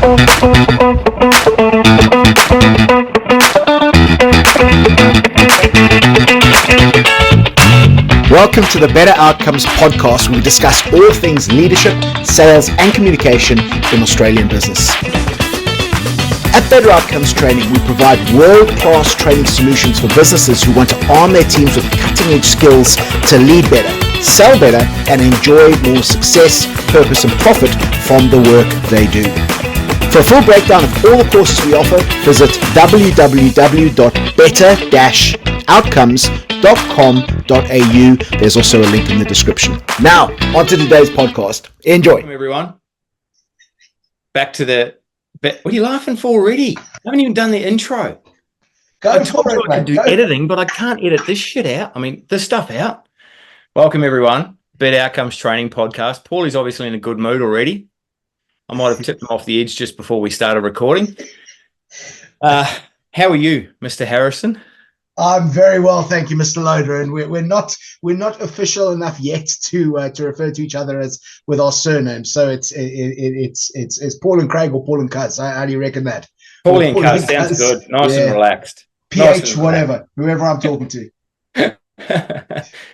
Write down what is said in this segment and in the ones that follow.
Welcome to the Better Outcomes podcast, where we discuss all things leadership, sales, and communication in Australian business. At Better Outcomes Training, we provide world-class training solutions for businesses who want to arm their teams with cutting-edge skills to lead better, sell better, and enjoy more success, purpose, and profit from the work they do. For a full breakdown of all the courses we offer, visit www.better-outcomes.com.au. There's also a link in the description. Now, on to today's podcast. Enjoy. Welcome, everyone. Back to the... What are you laughing for already? I haven't even done the intro. I told you I could do editing, but I can't edit this shit out. I mean, this stuff out. Welcome, everyone. Better Outcomes Training Podcast. Paulie's obviously in a good mood already. I might have tipped him off the edge just before we started recording. How are you, Mr. Harrison? I'm very well, thank you, Mr. Loader. And we're not official enough yet to refer to each other as with our surnames. So it's Paul and Craig or Paul and Cuz. How do you reckon that? Paulie and Cuz sounds good. Nice and relaxed. PH, whatever, whoever I'm talking to.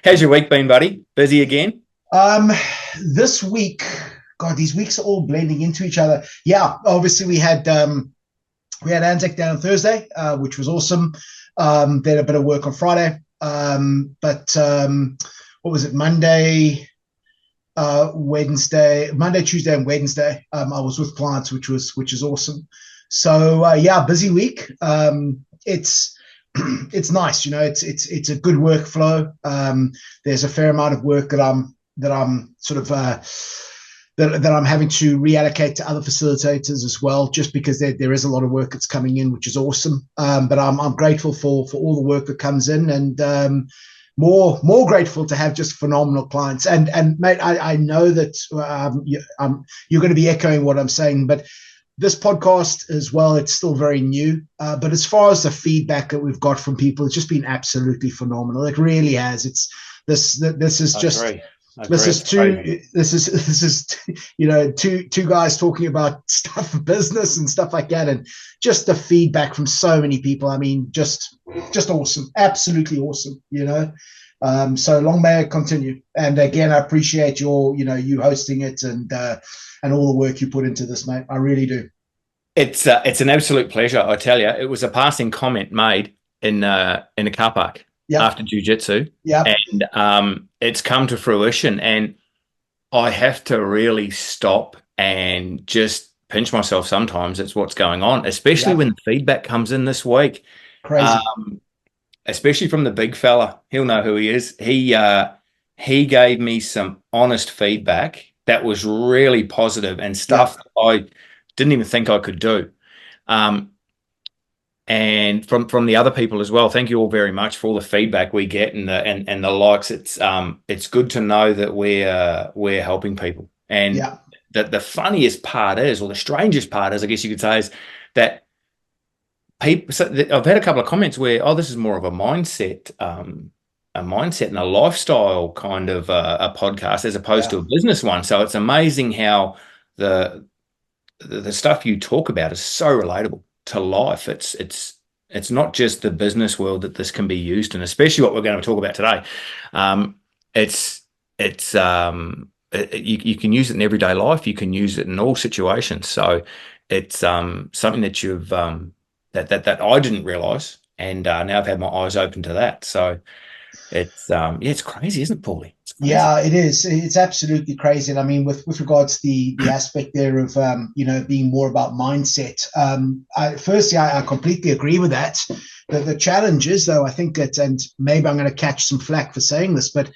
How's your week been, buddy? Busy again? This week, God, these weeks are all blending into each other. Yeah, obviously we had Anzac down on Thursday, which was awesome. Did a bit of work on Friday, but what was it? Monday, Tuesday, and Wednesday. I was with clients, which is awesome. So yeah, busy week. It's nice, you know. It's a good workflow. There's a fair amount of work that I'm sort of that I'm having to reallocate to other facilitators as well, just because there is a lot of work that's coming in, which is awesome. But I'm grateful for all the work that comes in, and more grateful to have just phenomenal clients. And mate, I know that you're going to be echoing what I'm saying, but this podcast as well, it's still very new. But as far as the feedback that we've got from people, it's just been absolutely phenomenal. It really has. This is just. This is you know, two guys talking about stuff for business and stuff like that, and just the feedback from so many people. I mean, just awesome, absolutely awesome. You know, so long may it continue. And again, I appreciate you hosting it and all the work you put into this, mate. I really do. It's an absolute pleasure. I tell you, it was a passing comment made in a car park. Yep. After jiu-jitsu, and it's come to fruition, and I have to really stop and just pinch myself sometimes. It's what's going on, especially when the feedback comes in this week. Crazy. Especially from the big fella. He'll know who he is. He gave me some honest feedback that was really positive and stuff that I didn't even think I could do. And from the other people as well, thank you all very much for all the feedback we get and the likes. It's good to know that we're helping people. And the funniest part is, or the strangest part is, I guess you could say, is that people. So I've had a couple of comments where, this is more of a mindset and a lifestyle kind of a podcast as opposed to a business one. So it's amazing how the stuff you talk about is so relatable to life. It's not just the business world that this can be used in, especially what we're going to talk about today. You can use it in everyday life. You can use it in all situations. So it's something that you've that I didn't realize, and now I've had my eyes open to that. So it's crazy, isn't it, Paulie? Yeah, it is. It's absolutely crazy. And I mean, with regards to the aspect there of, being more about mindset, I completely agree with that. The challenge is, though, I think that, and maybe I'm going to catch some flack for saying this, but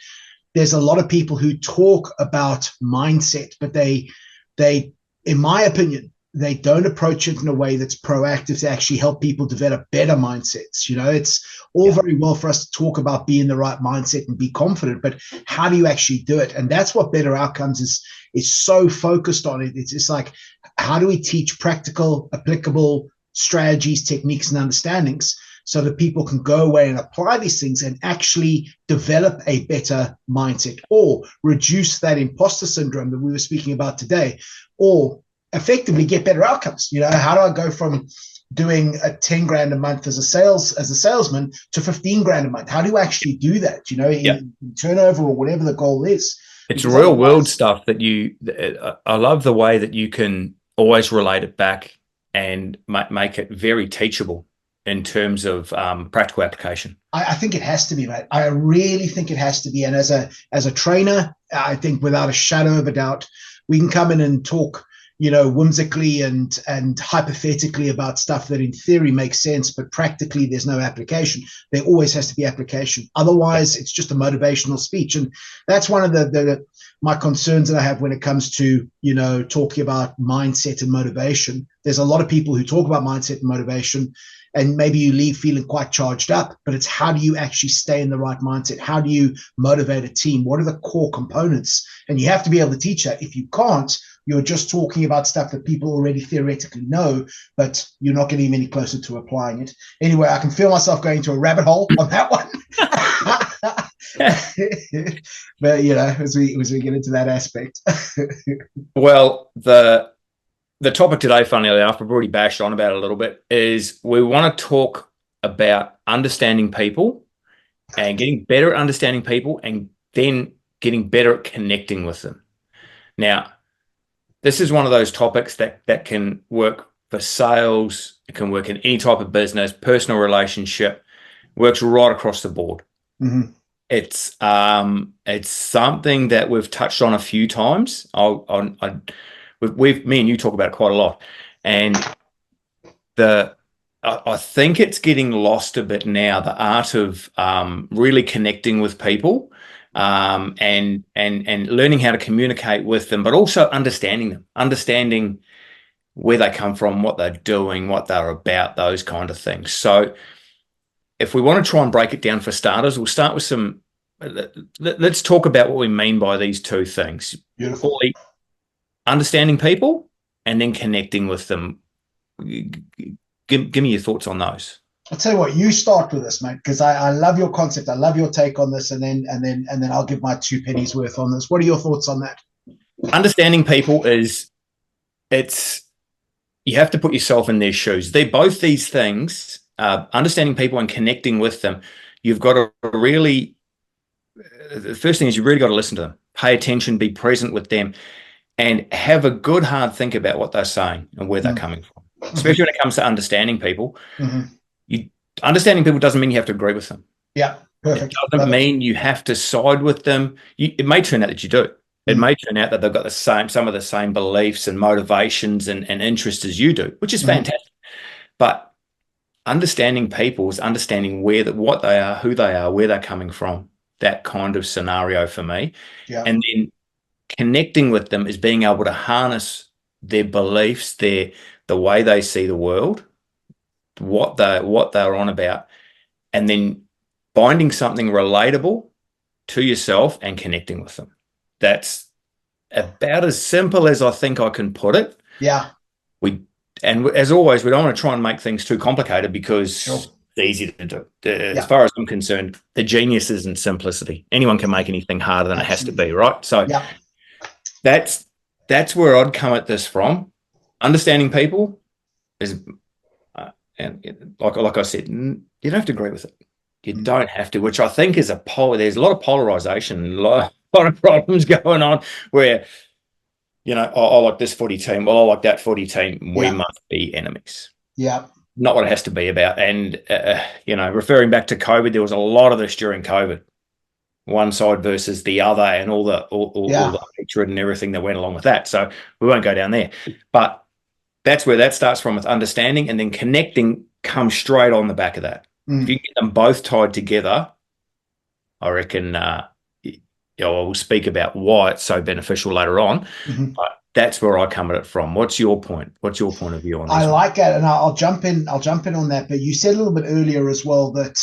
there's a lot of people who talk about mindset, but they, in my opinion, they don't approach it in a way that's proactive to actually help people develop better mindsets. You know, it's all very well for us to talk about being the right mindset and be confident, but how do you actually do it? And that's what Better Outcomes is so focused on. It's like, how do we teach practical, applicable strategies, techniques, and understandings so that people can go away and apply these things and actually develop a better mindset, or reduce that imposter syndrome that we were speaking about today, or effectively get better outcomes. How do I go from doing a 10 grand a month as a salesman to 15 grand a month? How do you actually do that, in turnover or whatever the goal is? It's real world stuff that I love the way that you can always relate it back and make it very teachable in terms of practical application. I think it has to be, mate. I really think it has to be. And as a trainer, I think without a shadow of a doubt, we can come in and talk, whimsically and hypothetically about stuff that in theory makes sense, but practically there's no application. There always has to be application. Otherwise, it's just a motivational speech. And that's one of my concerns that I have when it comes to, talking about mindset and motivation. There's a lot of people who talk about mindset and motivation, and maybe you leave feeling quite charged up, but it's how do you actually stay in the right mindset? How do you motivate a team? What are the core components? And you have to be able to teach that. If you can't, you're just talking about stuff that people already theoretically know, but you're not getting any closer to applying it. Anyway, I can feel myself going to a rabbit hole on that one. But, as we get into that aspect. Well, the topic today, funnily enough, I've already bashed on about it a little bit, is we want to talk about understanding people and getting better at understanding people and then getting better at connecting with them. Now, this is one of those topics that can work for sales. It can work in any type of business, personal relationship, works right across the board. Mm-hmm. It's something that we've touched on a few times. Me and you talk about it quite a lot, and I think it's getting lost a bit now, the art of really connecting with people, and learning how to communicate with them, but also understanding them, understanding where they come from, what they're doing, what they're about, those kind of things. So if we want to try and break it down for starters, we'll start with let's talk about what we mean by these two things. Beautiful. Understanding people and then connecting with them. Give me your thoughts on those. I'll tell you what, you start with this, mate, because I love your concept. I love your take on this, and then I'll give my 2 pennies worth on this. What are your thoughts on that? Understanding people you have to put yourself in their shoes. They're both these things, understanding people and connecting with them. You've got to really, the first thing is you've really got to listen to them, pay attention, be present with them, and have a good hard think about what they're saying and where they're coming from, especially when it comes to understanding people. Mm-hmm. Understanding people doesn't mean you have to agree with them. Yeah, perfect. It doesn't mean you have to side with them. It may turn out that you do. It may turn out that they've got some of the same beliefs and motivations and interests as you do, which is fantastic. But understanding people is understanding what they are, who they are, where they're coming from, that kind of scenario for me. Yeah. And then connecting with them is being able to harness their beliefs, the way they see the world, what they're on about, and then finding something relatable to yourself and connecting with them. That's about as simple as I think I can put it. Yeah. And as always, we don't want to try and make things too complicated because it's easy to do. As far as I'm concerned, the genius is in simplicity. Anyone can make anything harder than it has to be, right? So that's where I'd come at this from. Understanding people is, and like I said, you don't have to agree with it. You don't have to, which I think is there's a lot of polarization, a lot of problems going on where, I like this footy team, well, I like that footy team. We must be enemies. Yeah. Not what it has to be about. And, referring back to COVID, there was a lot of this during COVID, one side versus the other and all the hatred and everything that went along with that. So we won't go down there. But that's where that starts from, with understanding, and then connecting comes straight on the back of that. If you get them both tied together, I reckon, we'll speak about why it's so beneficial later on. But that's where I come at it from. What's your point? What's your point of view on this? I like that, and I'll jump in on that. But you said a little bit earlier as well that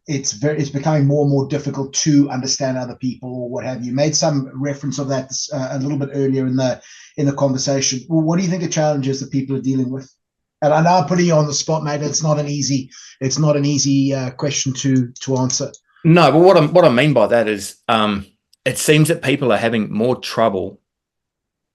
it's becoming more and more difficult to understand other people or what have you. Made some reference of that a little bit earlier in the conversation. Well, what do you think the challenges that people are dealing with? And I know I'm putting you on the spot, mate. It's not an easy question to answer. No, but what I mean by that is, it seems that people are having more trouble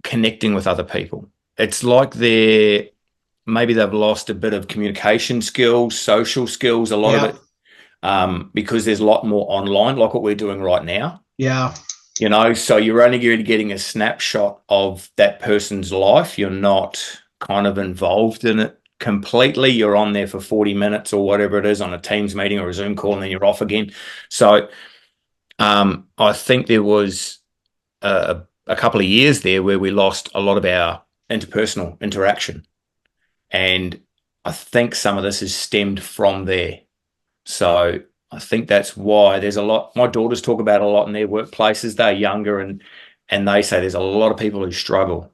connecting with other people. it's like maybe they've lost a bit of communication skills, social skills, a lot of it, because there's a lot more online, like what we're doing right now. Yeah. You know, so you're only really getting a snapshot of that person's life. You're not kind of involved in it completely. You're on there for 40 minutes or whatever it is on a Teams meeting or a Zoom call, and then you're off again. So I think there was a couple of years there where we lost a lot of our interpersonal interaction. And I think some of this is stemmed from there. So I think that's why there's a lot. My daughters talk about it a lot in their workplaces. They're younger, and they say there's a lot of people who struggle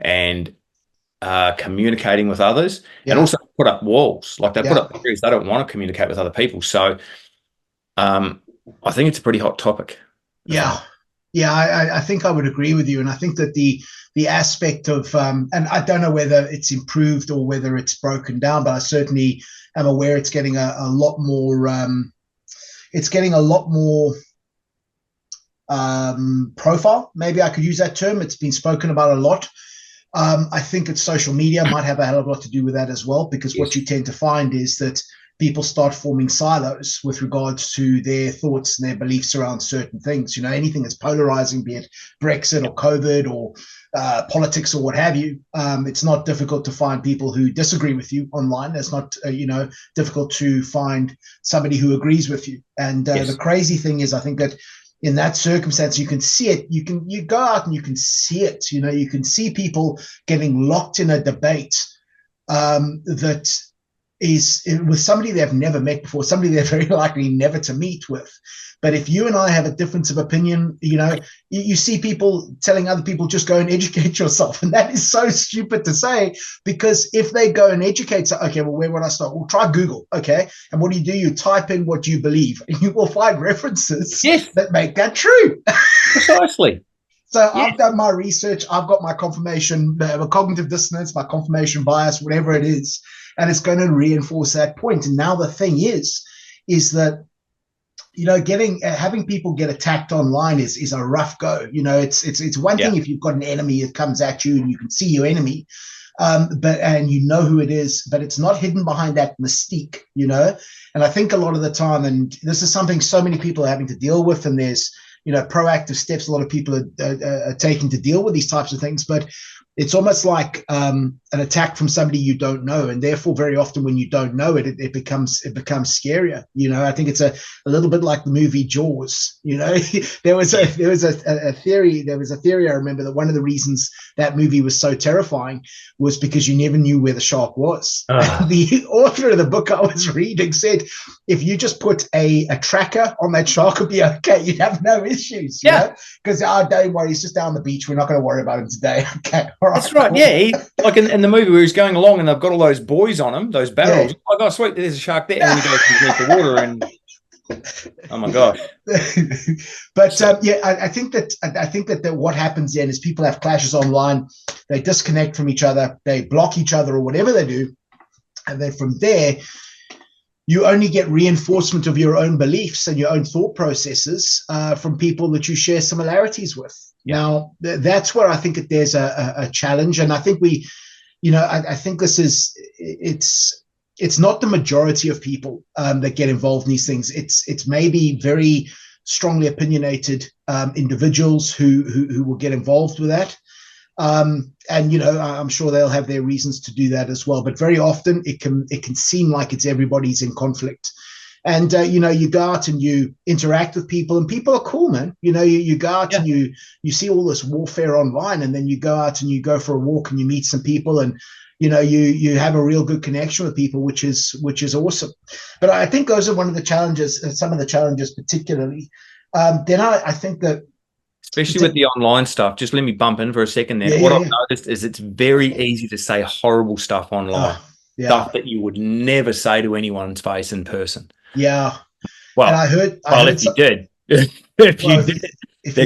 and communicating with others, and also put up walls. Like they put up barriers. They don't want to communicate with other people. So I think it's a pretty hot topic. Yeah. Yeah, I think I would agree with you. And I think that the aspect of, and I don't know whether it's improved or whether it's broken down, but I certainly am aware it's getting a lot more, profile. Maybe I could use that term. It's been spoken about a lot. I think it's social media might have a hell of a lot to do with that as well, because what you tend to find is that people start forming silos with regards to their thoughts and their beliefs around certain things. You know, anything that's polarizing, be it Brexit or COVID or politics or what have you, it's not difficult to find people who disagree with you online. It's not, difficult to find somebody who agrees with you. And the crazy thing is, I think that in that circumstance, you can see it. You go out and you can see it. You know, you can see people getting locked in a debate that is with somebody they've never met before, somebody they're very likely never to meet with. But if you and I have a difference of opinion, you see people telling other people, just go and educate yourself. And that is so stupid to say, because if they go and educate, so, okay, well, where would I start? Well, try Google. Okay. And what do? You type in what you believe, and you will find references that make that true. Precisely. So I've done my research. I've got my confirmation, my cognitive dissonance, my confirmation bias, whatever it is. And it's going to reinforce that point. And now the thing is that, having people get attacked online is a rough go. It's one thing if you've got an enemy that comes at you and you can see your enemy, and you know who it is, but it's not hidden behind that mystique, And I think a lot of the time, and this is something so many people are having to deal with, and there's, proactive steps a lot of people are taking to deal with these types of things, but it's almost like an attack from somebody you don't know, and therefore very often when you don't know it becomes scarier. I think it's a little bit like the movie Jaws. There was a theory. There was a theory I remember that one of the reasons that movie was so terrifying was because you never knew where the shark was. The author of the book I was reading said if you just put a tracker on that shark, it'd be okay. You'd have no issues. Because don't worry, he's just down the beach. We're not going to worry about him today. Okay. Right, that's right. Cool. Yeah, like in the movie where he's going along and they've got all those buoys on him, those barrels. Yeah. Oh, God, sweet, there's a shark there. And he goes underneath the water and oh my gosh. But I think that what happens then is people have clashes online. They disconnect from each other. They block each other or whatever they do. And then from there, you only get reinforcement of your own beliefs and your own thought processes from people that you share similarities with. Now, that's where I think that there's a challenge. And I think I think this is, it's not the majority of people that get involved in these things. It's maybe very strongly opinionated individuals who will get involved with that. And, I'm sure they'll have their reasons to do that as well. But very often it can seem like it's everybody's in conflict. And, you go out and you interact with people, and people are cool, man. You go out and you see all this warfare online, and then you go out and you go for a walk and you meet some people, and, you have a real good connection with people, which is awesome. But I think those are one of the challenges, some of the challenges particularly. Then I think that, especially with the online stuff, just let me bump in for a second there. What I've noticed is it's very easy to say horrible stuff online, stuff that you would never say to anyone's face in person. Yeah. Well, and I heard if you did, there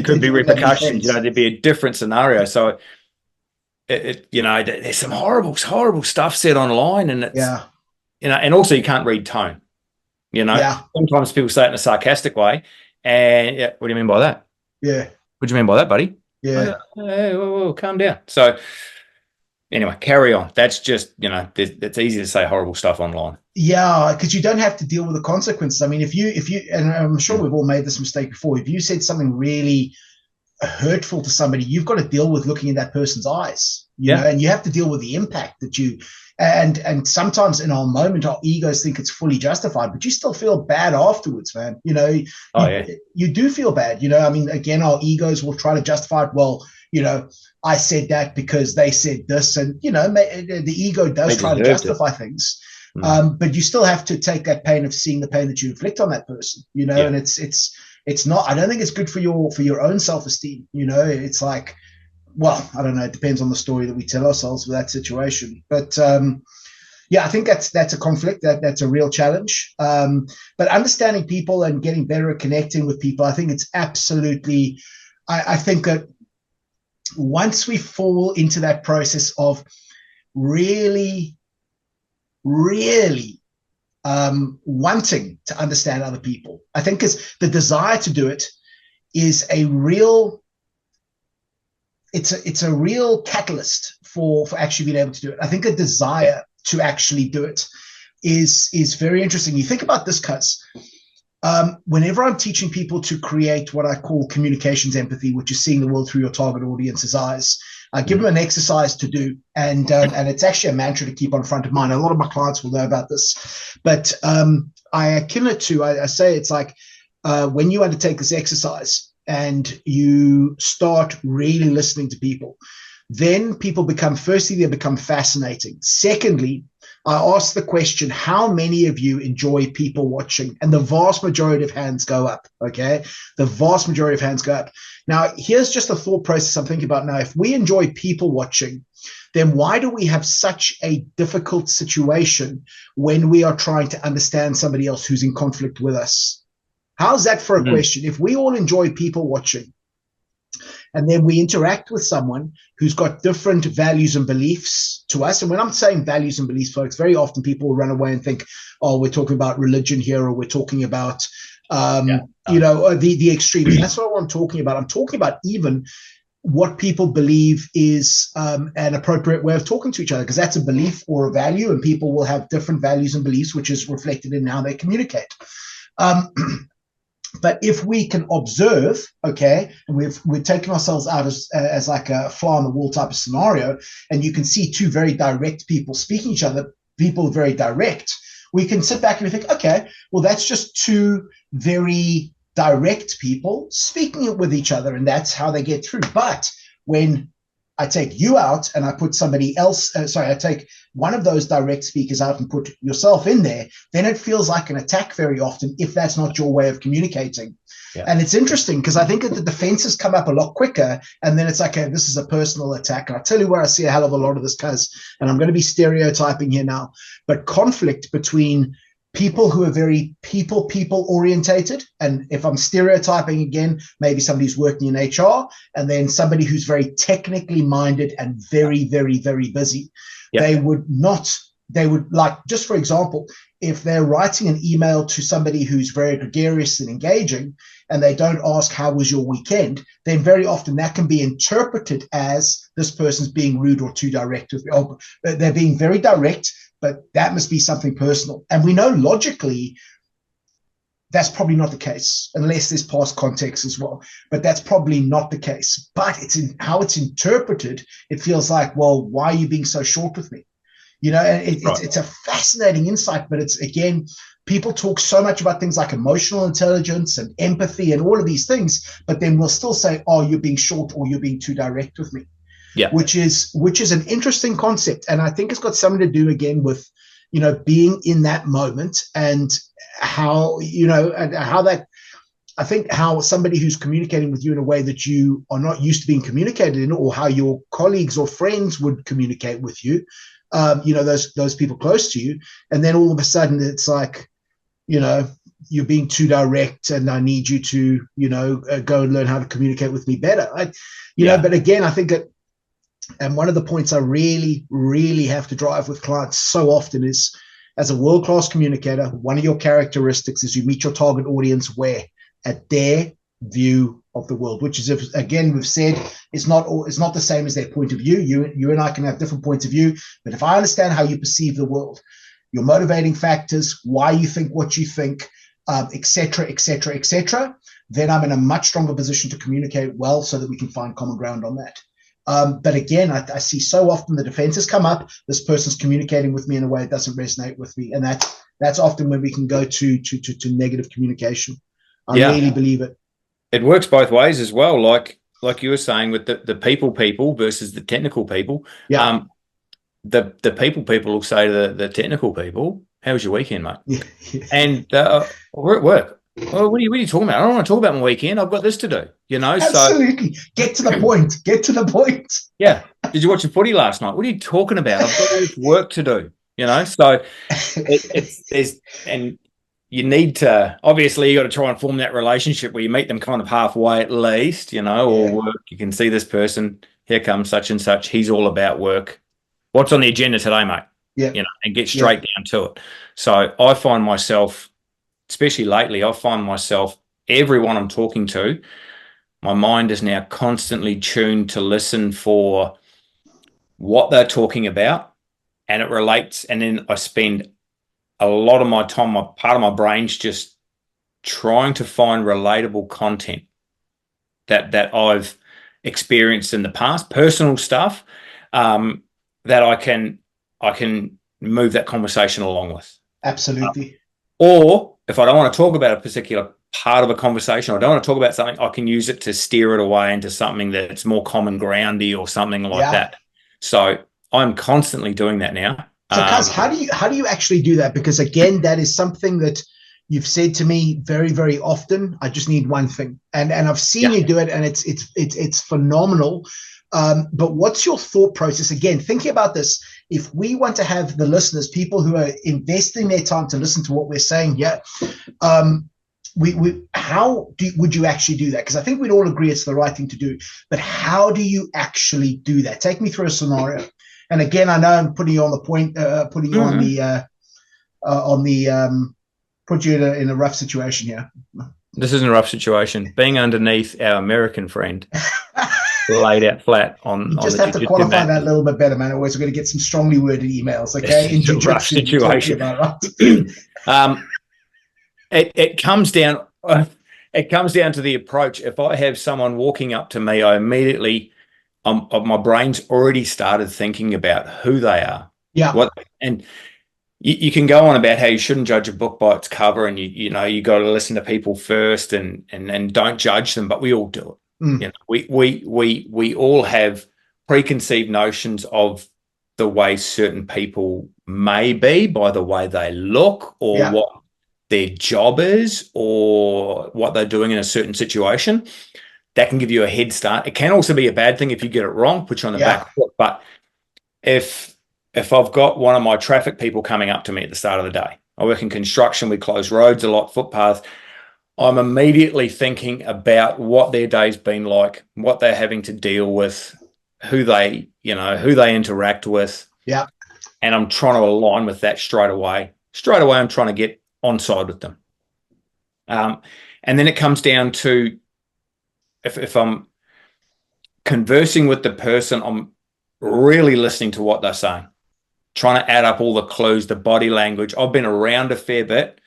could be repercussions. There'd be a different scenario. So, there's some horrible stuff said online, and it's, and also you can't read tone. Sometimes people say it in a sarcastic way, and what do you mean by that? Yeah. What do you mean by that, buddy? Yeah. Whoa, calm down. So, Anyway, carry on. That's just, it's easy to say horrible stuff online. Yeah, because you don't have to deal with the consequences. I mean, if you, and I'm sure we've all made this mistake before, if you said something really hurtful to somebody, you've got to deal with looking in that person's eyes, and you have to deal with the impact that you, and sometimes in our moment, our egos think it's fully justified, but you still feel bad afterwards, man. You do feel bad. I mean, again, our egos will try to justify it. Well, I said that because they said this, and the ego does try to justify things. But you still have to take that pain of seeing the pain that you inflict on that person, and it's not, I don't think it's good for your own self-esteem. It's like, well, I don't know. It depends on the story that we tell ourselves with that situation. But I think that's a conflict. That's a real challenge. But understanding people and getting better at connecting with people, I think it's absolutely, I think that once we fall into that process of really wanting to understand other people, I think is the desire to do it is a real, it's a real catalyst for actually being able to do it. I think a desire to actually do it is very interesting. You think about this, Cuz. Whenever I'm teaching people to create what I call communications empathy, which is seeing the world through your target audience's eyes, I give them an exercise to do, and it's actually a mantra to keep on front of mind. A lot of my clients will know about this, but I akin it to, I say it's like when you undertake this exercise and you start really listening to people, then people become, firstly, they become fascinating. Secondly, I ask the question, how many of you enjoy people watching? And the vast majority of hands go up, okay? The vast majority of hands go up. Now, here's just a thought process I'm thinking about now. If we enjoy people watching, then why do we have such a difficult situation when we are trying to understand somebody else who's in conflict with us? How's that for a question? If we all enjoy people watching, and then we interact with someone who's got different values and beliefs to us. And when I'm saying values and beliefs, folks, very often people will run away and think, oh, we're talking about religion here, or we're talking about, the extremes. That's not what I'm talking about. I'm talking about even what people believe is an appropriate way of talking to each other, because that's a belief or a value, and people will have different values and beliefs, which is reflected in how they communicate. But if we can observe, okay, and we're taking ourselves out as like a fly on the wall type of scenario, and you can see two very direct people speaking to each other, people very direct, we can sit back and we think, okay, well, that's just two very direct people speaking with each other, and that's how they get through. But when I take you out and I put somebody else, I take one of those direct speakers out and put yourself in there, then it feels like an attack very often if that's not your way of communicating. Yeah. And it's interesting because I think that the defenses come up a lot quicker, and then it's like, okay, this is a personal attack. And I'll tell you where I see a hell of a lot of this, Cuz, and I'm going to be stereotyping here now, but conflict between people who are very people orientated, and if I'm stereotyping again, maybe somebody who's working in HR, and then somebody who's very technically minded and very, very, very busy. Yep. They would like, just for example, if they're writing an email to somebody who's very gregarious and engaging, and they don't ask, how was your weekend? Then very often that can be interpreted as this person's being rude or too direct with me. Oh, they're being very direct, but that must be something personal. And we know logically that's probably not the case, unless there's past context as well. But that's probably not the case. But it's in how it's interpreted. It feels like, well, why are you being so short with me? And it's a fascinating insight. But it's, again, people talk so much about things like emotional intelligence and empathy and all of these things, but then we'll still say, oh, you're being short or you're being too direct with me. Yeah, which is an interesting concept, and I think it's got something to do again with being in that moment, and how that, I think how somebody who's communicating with you in a way that you are not used to being communicated in, or how your colleagues or friends would communicate with you, those people close to you, and then all of a sudden it's like, you're being too direct, and I need you to go and learn how to communicate with me better. But again, I think that. And one of the points I really, really have to drive with clients so often is, as a world-class communicator, one of your characteristics is you meet your target audience where? At their view of the world, which is, if, again, we've said it's not the same as their point of view. You and I can have different points of view, but if I understand how you perceive the world, your motivating factors, why you think what you think, etc., etc., etc., then I'm in a much stronger position to communicate well so that we can find common ground on that. But again, I see so often the defenses come up. This person's communicating with me in a way that doesn't resonate with me, and that's often when we can go to negative communication. I really believe it. It works both ways as well. Like you were saying with the people versus the technical people. Yeah. The people will say to the technical people, "How was your weekend, mate?" Yeah. And we're at work. Well, what are you talking about? I don't want to talk about my weekend. I've got this to do, Absolutely. So, get to the point. Get to the point. Yeah. Did you watch the footy last night? What are you talking about? I've got all this work to do, So and you need to, obviously, you got to try and form that relationship where you meet them kind of halfway at least, or work. You can see this person, here comes such and such. He's all about work. What's on the agenda today, mate? Yeah. And get straight down to it. So I find myself, especially lately, everyone I'm talking to, my mind is now constantly tuned to listen for what they're talking about, and it relates. And then I spend a lot of my time, part of my brain's just trying to find relatable content that I've experienced in the past, personal stuff, that I can move that conversation along with. Absolutely. Or if I don't want to talk about a particular part of a conversation, I don't want to talk about something, I can use it to steer it away into something that's more common groundy or something like that. So I'm constantly doing that now. So, Kaz, how do you actually do that? Because again, that is something that you've said to me very, very often. I just need one thing, and I've seen you do it, and it's phenomenal. But what's your thought process? Again, thinking about this, if we want to have the listeners, people who are investing their time to listen to what we're saying here, would you actually do that? Because I think we'd all agree it's the right thing to do. But how do you actually do that? Take me through a scenario. And again, I know I'm putting you on the point, putting you put you in a rough situation here. This isn't a rough situation. Being underneath our American friend, laid out flat on. You just have to qualify that a little bit better, man. Otherwise, we're going to get some strongly worded emails. Okay, in rough situation. About, right? It comes down. It comes down to the approach. If I have someone walking up to me, I immediately, my brain's already started thinking about who they are. Yeah. And you can go on about how you shouldn't judge a book by its cover, and you got to listen to people first, and don't judge them. But we all do it. We all have preconceived notions of the way certain people may be by the way they look, or what their job is, or what they're doing in a certain situation. That can give you a head start. It can also be a bad thing if you get it wrong, put you on the back foot. But if I've got one of my traffic people coming up to me at the start of the day, I work in construction, we close roads a lot, footpaths, I'm immediately thinking about what their day's been like, what they're having to deal with, who they interact with. Yeah. And I'm trying to align with that straight away. Straight away, I'm trying to get on side with them. And then it comes down to, if I'm conversing with the person, I'm really listening to what they're saying, trying to add up all the clues, the body language. I've been around a fair bit.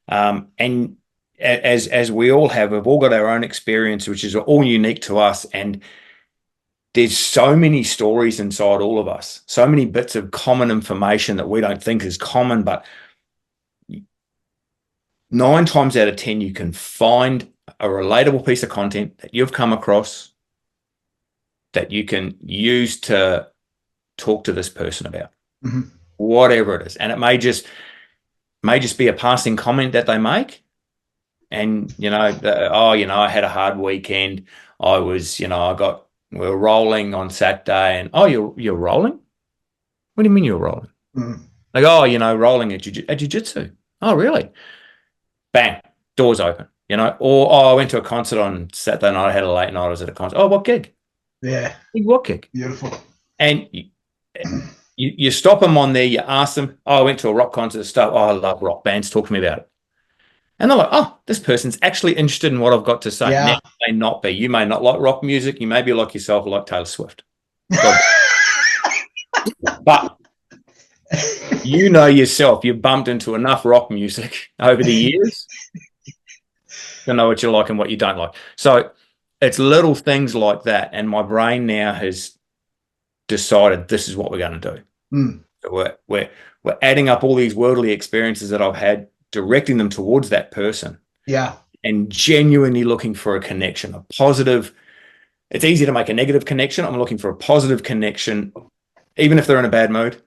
And as we all have, we've all got our own experience, which is all unique to us. And there's so many stories inside all of us, so many bits of common information that we don't think is common, but 9 times out of 10, you can find a relatable piece of content that you've come across that you can use to talk to this person about, whatever it is. And it may just be a passing comment that they make. And, I had a hard weekend. We were rolling on Saturday, and, you're rolling? What do you mean you're rolling? Like, rolling at jiu-jitsu. Oh, really? Bang, doors open, or, I went to a concert on Saturday night. I had a late night. I was at a concert. Oh, what gig? Yeah. What gig? Beautiful. And you stop them on there. You ask them, I went to a rock concert stuff. Oh, I love rock bands. Talk to me about it. And they're like, oh, this person's actually interested in what I've got to say. Yeah. Now, you may not be. You may not like rock music. You may be like yourself, like Taylor Swift. But you know yourself, you've bumped into enough rock music over the years to know what you like and what you don't like. So it's little things like that. And my brain now has decided this is what we're going to do. So we're adding up all these worldly experiences that I've had, directing them towards that person. Yeah. And genuinely looking for a connection, a positive. It's easy to make a negative connection. I'm looking for a positive connection, even if they're in a bad mood.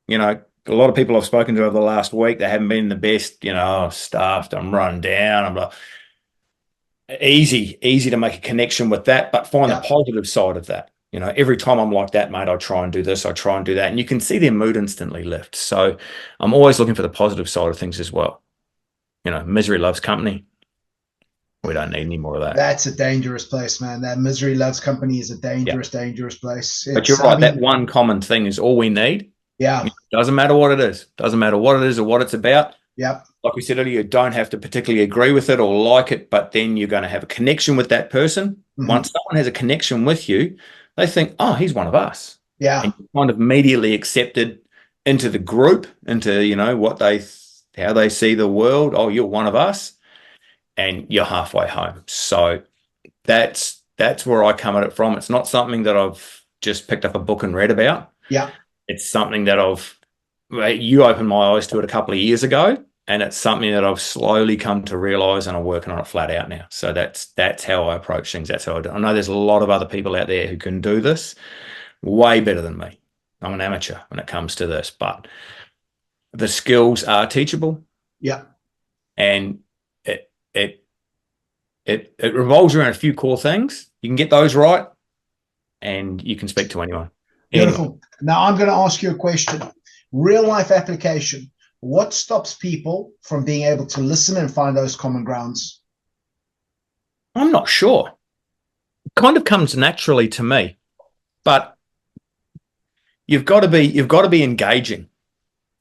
You know, a lot of people I've spoken to over the last week, they haven't been the best, staffed, I'm run down. I'm like, easy to make a connection with that, but find the positive side of that. Every time I'm like that, mate, I try and do this, I try and do that. And you can see their mood instantly lift. So I'm always looking for the positive side of things as well. Misery loves company. We don't need any more of that. That's a dangerous place, man. That misery loves company is a dangerous place. But you're right. That one common thing is all we need. Yeah. Doesn't matter what it is. Doesn't matter what it is or what it's about. Yeah. Like we said earlier, you don't have to particularly agree with it or like it, but then you're going to have a connection with that person. Once someone has a connection with you, they think, oh, he's one of us. Yeah. And you're kind of immediately accepted into the group, into, how they see the world. Oh, you're one of us. And you're halfway home. So that's where I come at it from. It's not something that I've just picked up a book and read about. Yeah. It's something that you opened my eyes to it a couple of years ago, and it's something that I've slowly come to realize, and I'm working on it flat out now. So that's how I approach things. That's how I do. I know there's a lot of other people out there who can do this way better than me. I'm an amateur when it comes to this, but the skills are teachable. Yeah. And it revolves around a few core things. You can get those right, and you can speak to anyone. Beautiful. Now I'm going to ask you a question. Real life application. What stops people from being able to listen and find those common grounds? I'm not sure. It kind of comes naturally to me, but you've got to be engaging.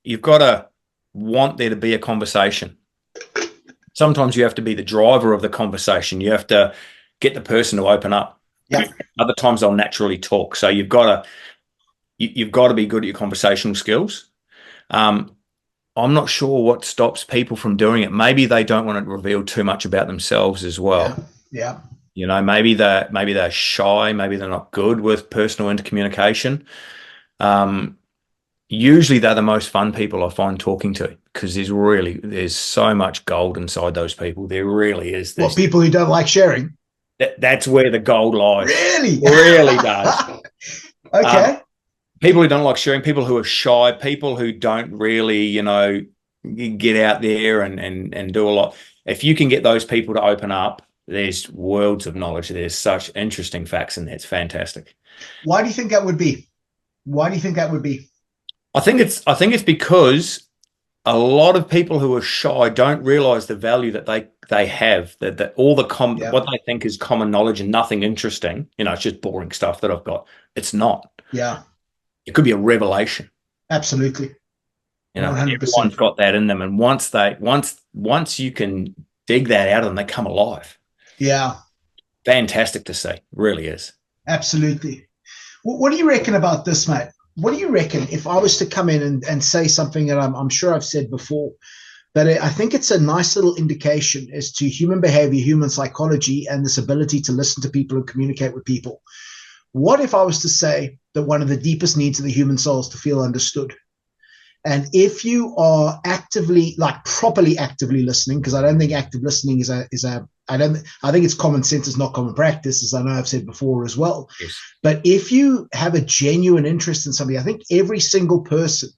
You've got to want there to be a conversation. Sometimes you have to be the driver of the conversation. You have to get the person to open up. Yeah. Other times they'll naturally talk. So you've got to be good at your conversational skills. I'm not sure what stops people from doing it. Maybe they don't want to reveal too much about themselves as well. Yeah. Maybe they're shy. Maybe they're not good with personal intercommunication. Usually they're the most fun people I find talking to, because there's so much gold inside those people. There really is. Well, people who don't like sharing. That's where the gold lies. Really? It really does. Okay. People who don't like sharing, people who are shy, people who don't really, get out there and do a lot. If you can get those people to open up, there's worlds of knowledge. There's such interesting facts in there. It's fantastic. Why do you think that would be? I think it's because a lot of people who are shy don't realize the value that they have, that all the what they think is common knowledge and nothing interesting, it's just boring stuff that I've got. It's not. Yeah. It could be a revelation. Absolutely. 100%. Everyone's got that in them. And once you can dig that out of them, they come alive. Yeah. Fantastic to see. Really is. Absolutely. What do you reckon about this, mate? What do you reckon if I was to come in and say something that I'm sure I've said before, but I think it's a nice little indication as to human behavior, human psychology, and this ability to listen to people and communicate with people. What if I was to say that one of the deepest needs of the human soul is to feel understood? And if you are actively, properly actively listening, because I don't think active listening I think it's common sense, it's not common practice, as I know I've said before as well. Yes. But if you have a genuine interest in something, I think every single person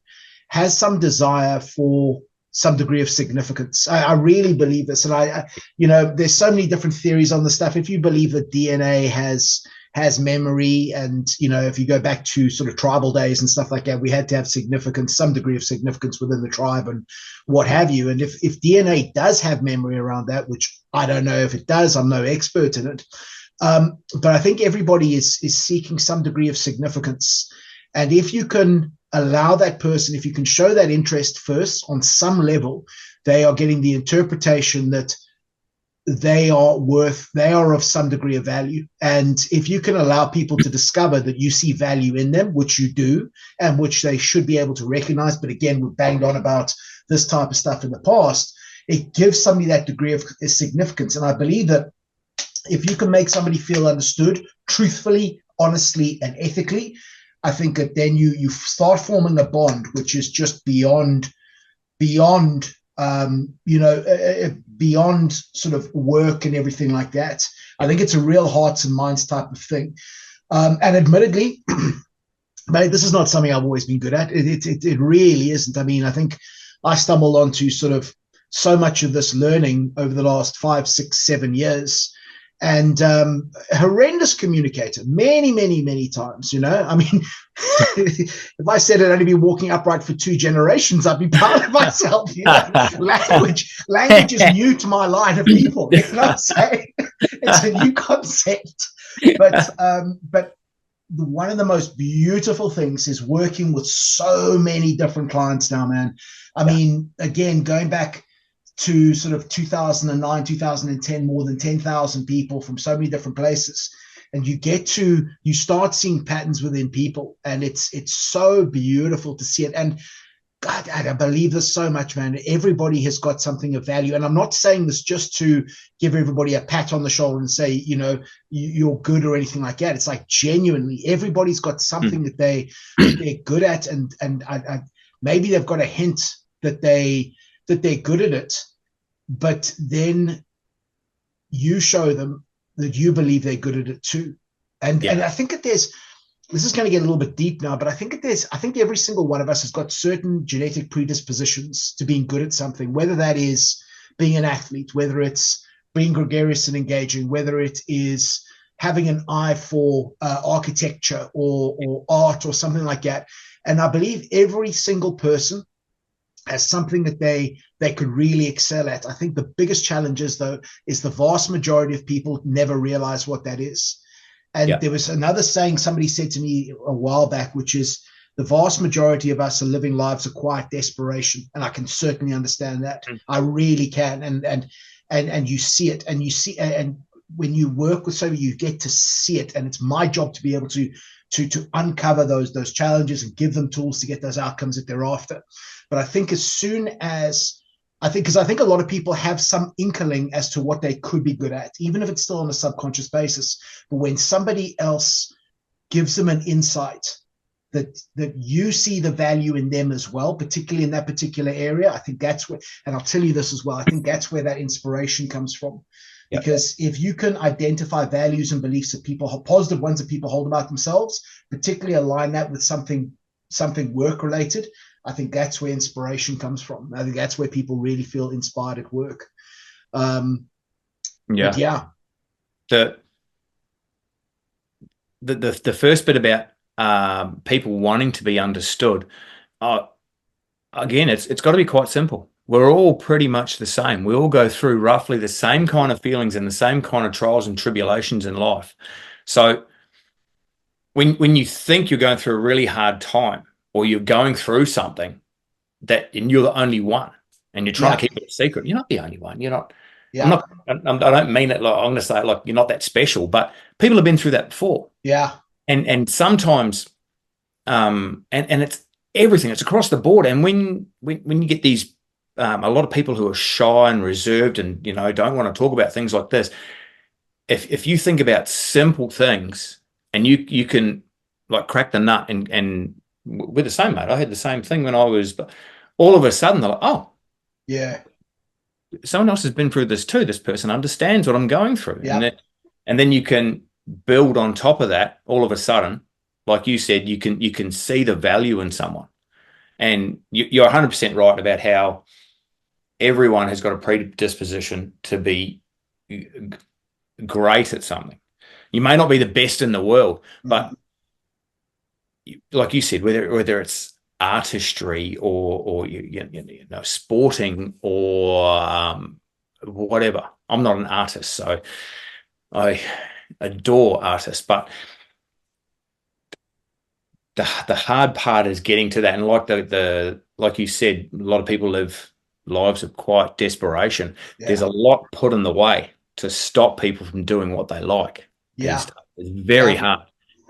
has some desire for some degree of significance. I really believe this. And there's so many different theories on this stuff. If you believe that DNA has memory, and if you go back to sort of tribal days and stuff like that, we had to have significance, some degree of significance within the tribe and what have you. And if DNA does have memory around that, which I don't know if it does, I'm no expert in it, but I think everybody is seeking some degree of significance. And if you can allow that person, if you can show that interest first on some level, they are getting the interpretation that they are of some degree of value. And if you can allow people to discover that you see value in them, which you do, and which they should be able to recognize, but again, we've banged on about this type of stuff in the past, it gives somebody that degree of significance. And I believe that if you can make somebody feel understood truthfully, honestly, and ethically, I think that then you start forming a bond which is just beyond beyond sort of work and everything like that. I think it's a real hearts and minds type of thing. And admittedly, mate, this is not something I've always been good at. It really isn't. I mean, I think I stumbled onto sort of so much of this learning over the last 5, 6, 7 years. And horrendous communicator, many times, I mean, if I said I'd only been walking upright for 2 generations, I'd be proud of myself. Language is new to my line of people. You know what I'm saying? It's a new concept. But one of the most beautiful things is working with so many different clients now, man. I mean, again, going back to sort of 2009, 2010, more than 10,000 people from so many different places. And you start seeing patterns within people, and it's so beautiful to see it. And God, I believe this so much, man. Everybody has got something of value. And I'm not saying this just to give everybody a pat on the shoulder and say, you're good or anything like that. It's like genuinely, everybody's got something that they're good at. And maybe they've got a hint that they're good at it, but then you show them that you believe they're good at it too. And I think that this is going to get a little bit deep now, but I think every single one of us has got certain genetic predispositions to being good at something, whether that is being an athlete, whether it's being gregarious and engaging, whether it is having an eye for architecture or art or something like that. And I believe every single person as something that they could really excel at. I think the biggest challenges, though, is the vast majority of people never realize what that is. And there was another saying somebody said to me a while back, which is the vast majority of us are living lives of quiet desperation. And I can certainly understand that. I really can. And you see it, and when you work with somebody, you get to see it. And it's my job to be able to uncover those challenges and give them tools to get those outcomes that they're after. But I think because I think a lot of people have some inkling as to what they could be good at, even if it's still on a subconscious basis. But when somebody else gives them an insight that you see the value in them as well, particularly in that particular area, I think that's where, and I'll tell you this as well, I think that's where that inspiration comes from. Because if you can identify values and beliefs that positive ones that people hold about themselves, particularly align that with something work related, I think that's where inspiration comes from. I think that's where people really feel inspired at work. The first bit about people wanting to be understood, again, it's got to be quite simple. We're all pretty much the same. We all go through roughly the same kind of feelings and the same kind of trials and tribulations in life. So when you think you're going through a really hard time, or you're going through something and you're the only one, and you're trying to keep it a secret, you're not the only one. You're not. Yeah. I don't mean it like I'm going to say it like you're not that special, but people have been through that before. Yeah. And sometimes, and it's everything. It's across the board. And when you get these, a lot of people who are shy and reserved and don't want to talk about things like this, if you think about simple things and you can like crack the nut and we're the same, mate. I had the same thing when I was, but all of a sudden they're like, oh, yeah, someone else has been through this too. This person understands what I'm going through. Yeah. And then you can build on top of that. All of a sudden, like you said, you can see the value in someone. And you're 100% right about how everyone has got a predisposition to be great at something. You may not be the best in the world, but like you said, whether it's artistry or sporting or whatever. I'm not an artist, so I adore artists, but the hard part is getting to that. And like like you said, a lot of people live lives of quite desperation, there's a lot put in the way to stop people from doing what they like. It's very hard,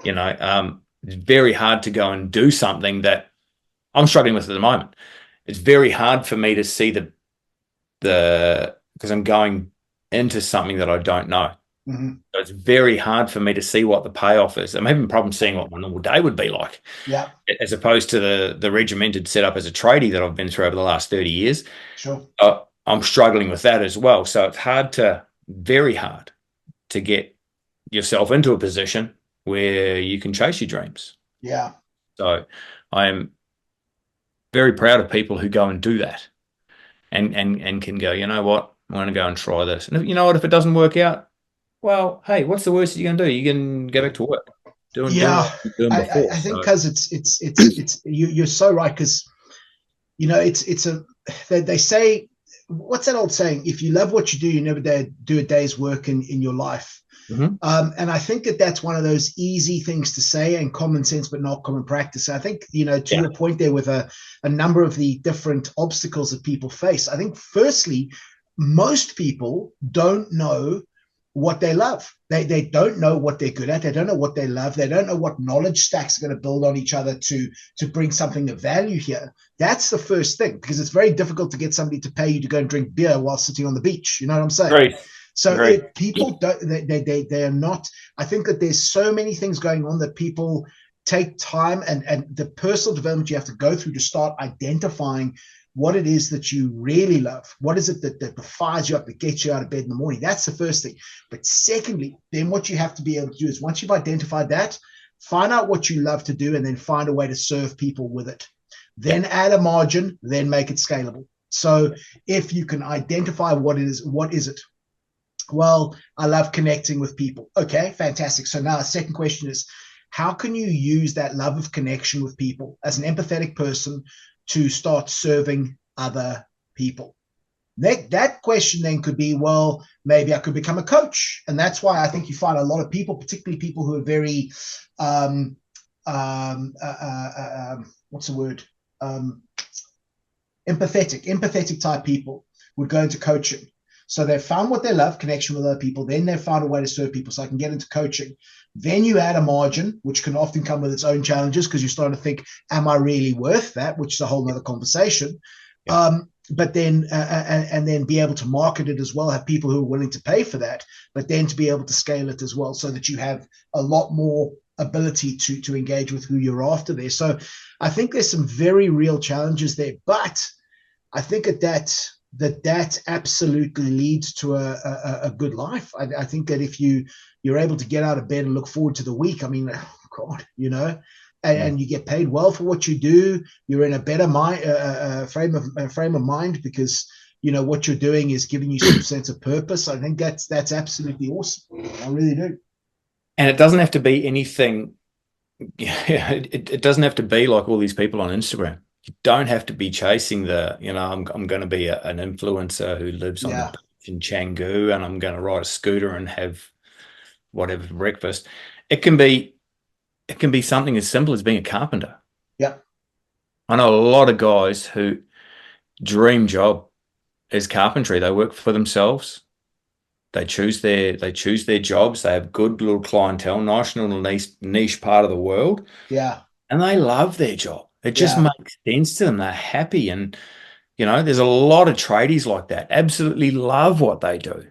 it's very hard to go and do something that I'm struggling with at the moment. It's very hard for me to see because I'm going into something that I don't know. Mm-hmm. So it's very hard for me to see what the payoff is. I'm having a problem seeing what my normal day would be like. Yeah. As opposed to the regimented setup as a tradie that I've been through over the last 30 years. Sure. I'm struggling with that as well. So it's very hard to get yourself into a position where you can chase your dreams. Yeah. So I am very proud of people who go and do that and can go, you know what, I'm going to go and try this. And you know what, if it doesn't work out, well, hey, what's the worst you're going to do? You can go back to work. I think because you're so right, because they say, what's that old saying? If you love what you do, you never do a day's work in your life. Mm-hmm. And I think that's one of those easy things to say and common sense, but not common practice. I think, to your point there with a number of the different obstacles that people face, I think firstly, most people don't know what they love. They don't know what they're good at. They don't know what they love. They don't know what knowledge stacks are going to build on each other to bring something of value here. That's the first thing, because it's very difficult to get somebody to pay you to go and drink beer while sitting on the beach. You know what I'm saying? Right. So people don't, they are not, I think that there's so many things going on that people take time and the personal development you have to go through to start identifying what it is that you really love. What is it that fires you up, that gets you out of bed in the morning? That's the first thing. But secondly, then what you have to be able to do is, once you've identified that, find out what you love to do and then find a way to serve people with it. Then add a margin, then make it scalable. So if you can identify what is it? Well, I love connecting with people. Okay, fantastic. So now the second question is, how can you use that love of connection with people as an empathetic person to start serving other people? That question then could be, well, maybe I could become a coach. And that's why I think you find a lot of people, particularly people who are very, what's the word? Empathetic type people would go into coaching. So they've found what they love, connection with other people. Then they've found a way to serve people. So I can get into coaching. Then you add a margin, which can often come with its own challenges, because you're starting to think, am I really worth that? Which is a whole nother conversation. Yeah. But then, and then be able to market it as well, have people who are willing to pay for that, but then to be able to scale it as well, so that you have a lot more ability to engage with who you're after there. So I think there's some very real challenges there, but I think that absolutely leads to a good life. I think that if you're able to get out of bed and look forward to the week, I mean, God, and you get paid well for what you do, you're in a better frame of mind, because what you're doing is giving you some sense of purpose. I think that's absolutely awesome. I really do. And it doesn't have to be anything. It doesn't have to be like all these people on Instagram. You don't have to be chasing I'm going to be an influencer who lives on the beach in Canggu, and I'm going to ride a scooter and have whatever for breakfast. It can be something as simple as being a carpenter. Yeah. I know a lot of guys who dream job is carpentry. They work for themselves. They choose their jobs. They have good little clientele, nice little niche part of the world. Yeah. And they love their job. It just makes sense to them. They're happy. And, there's a lot of tradies like that, absolutely love what they do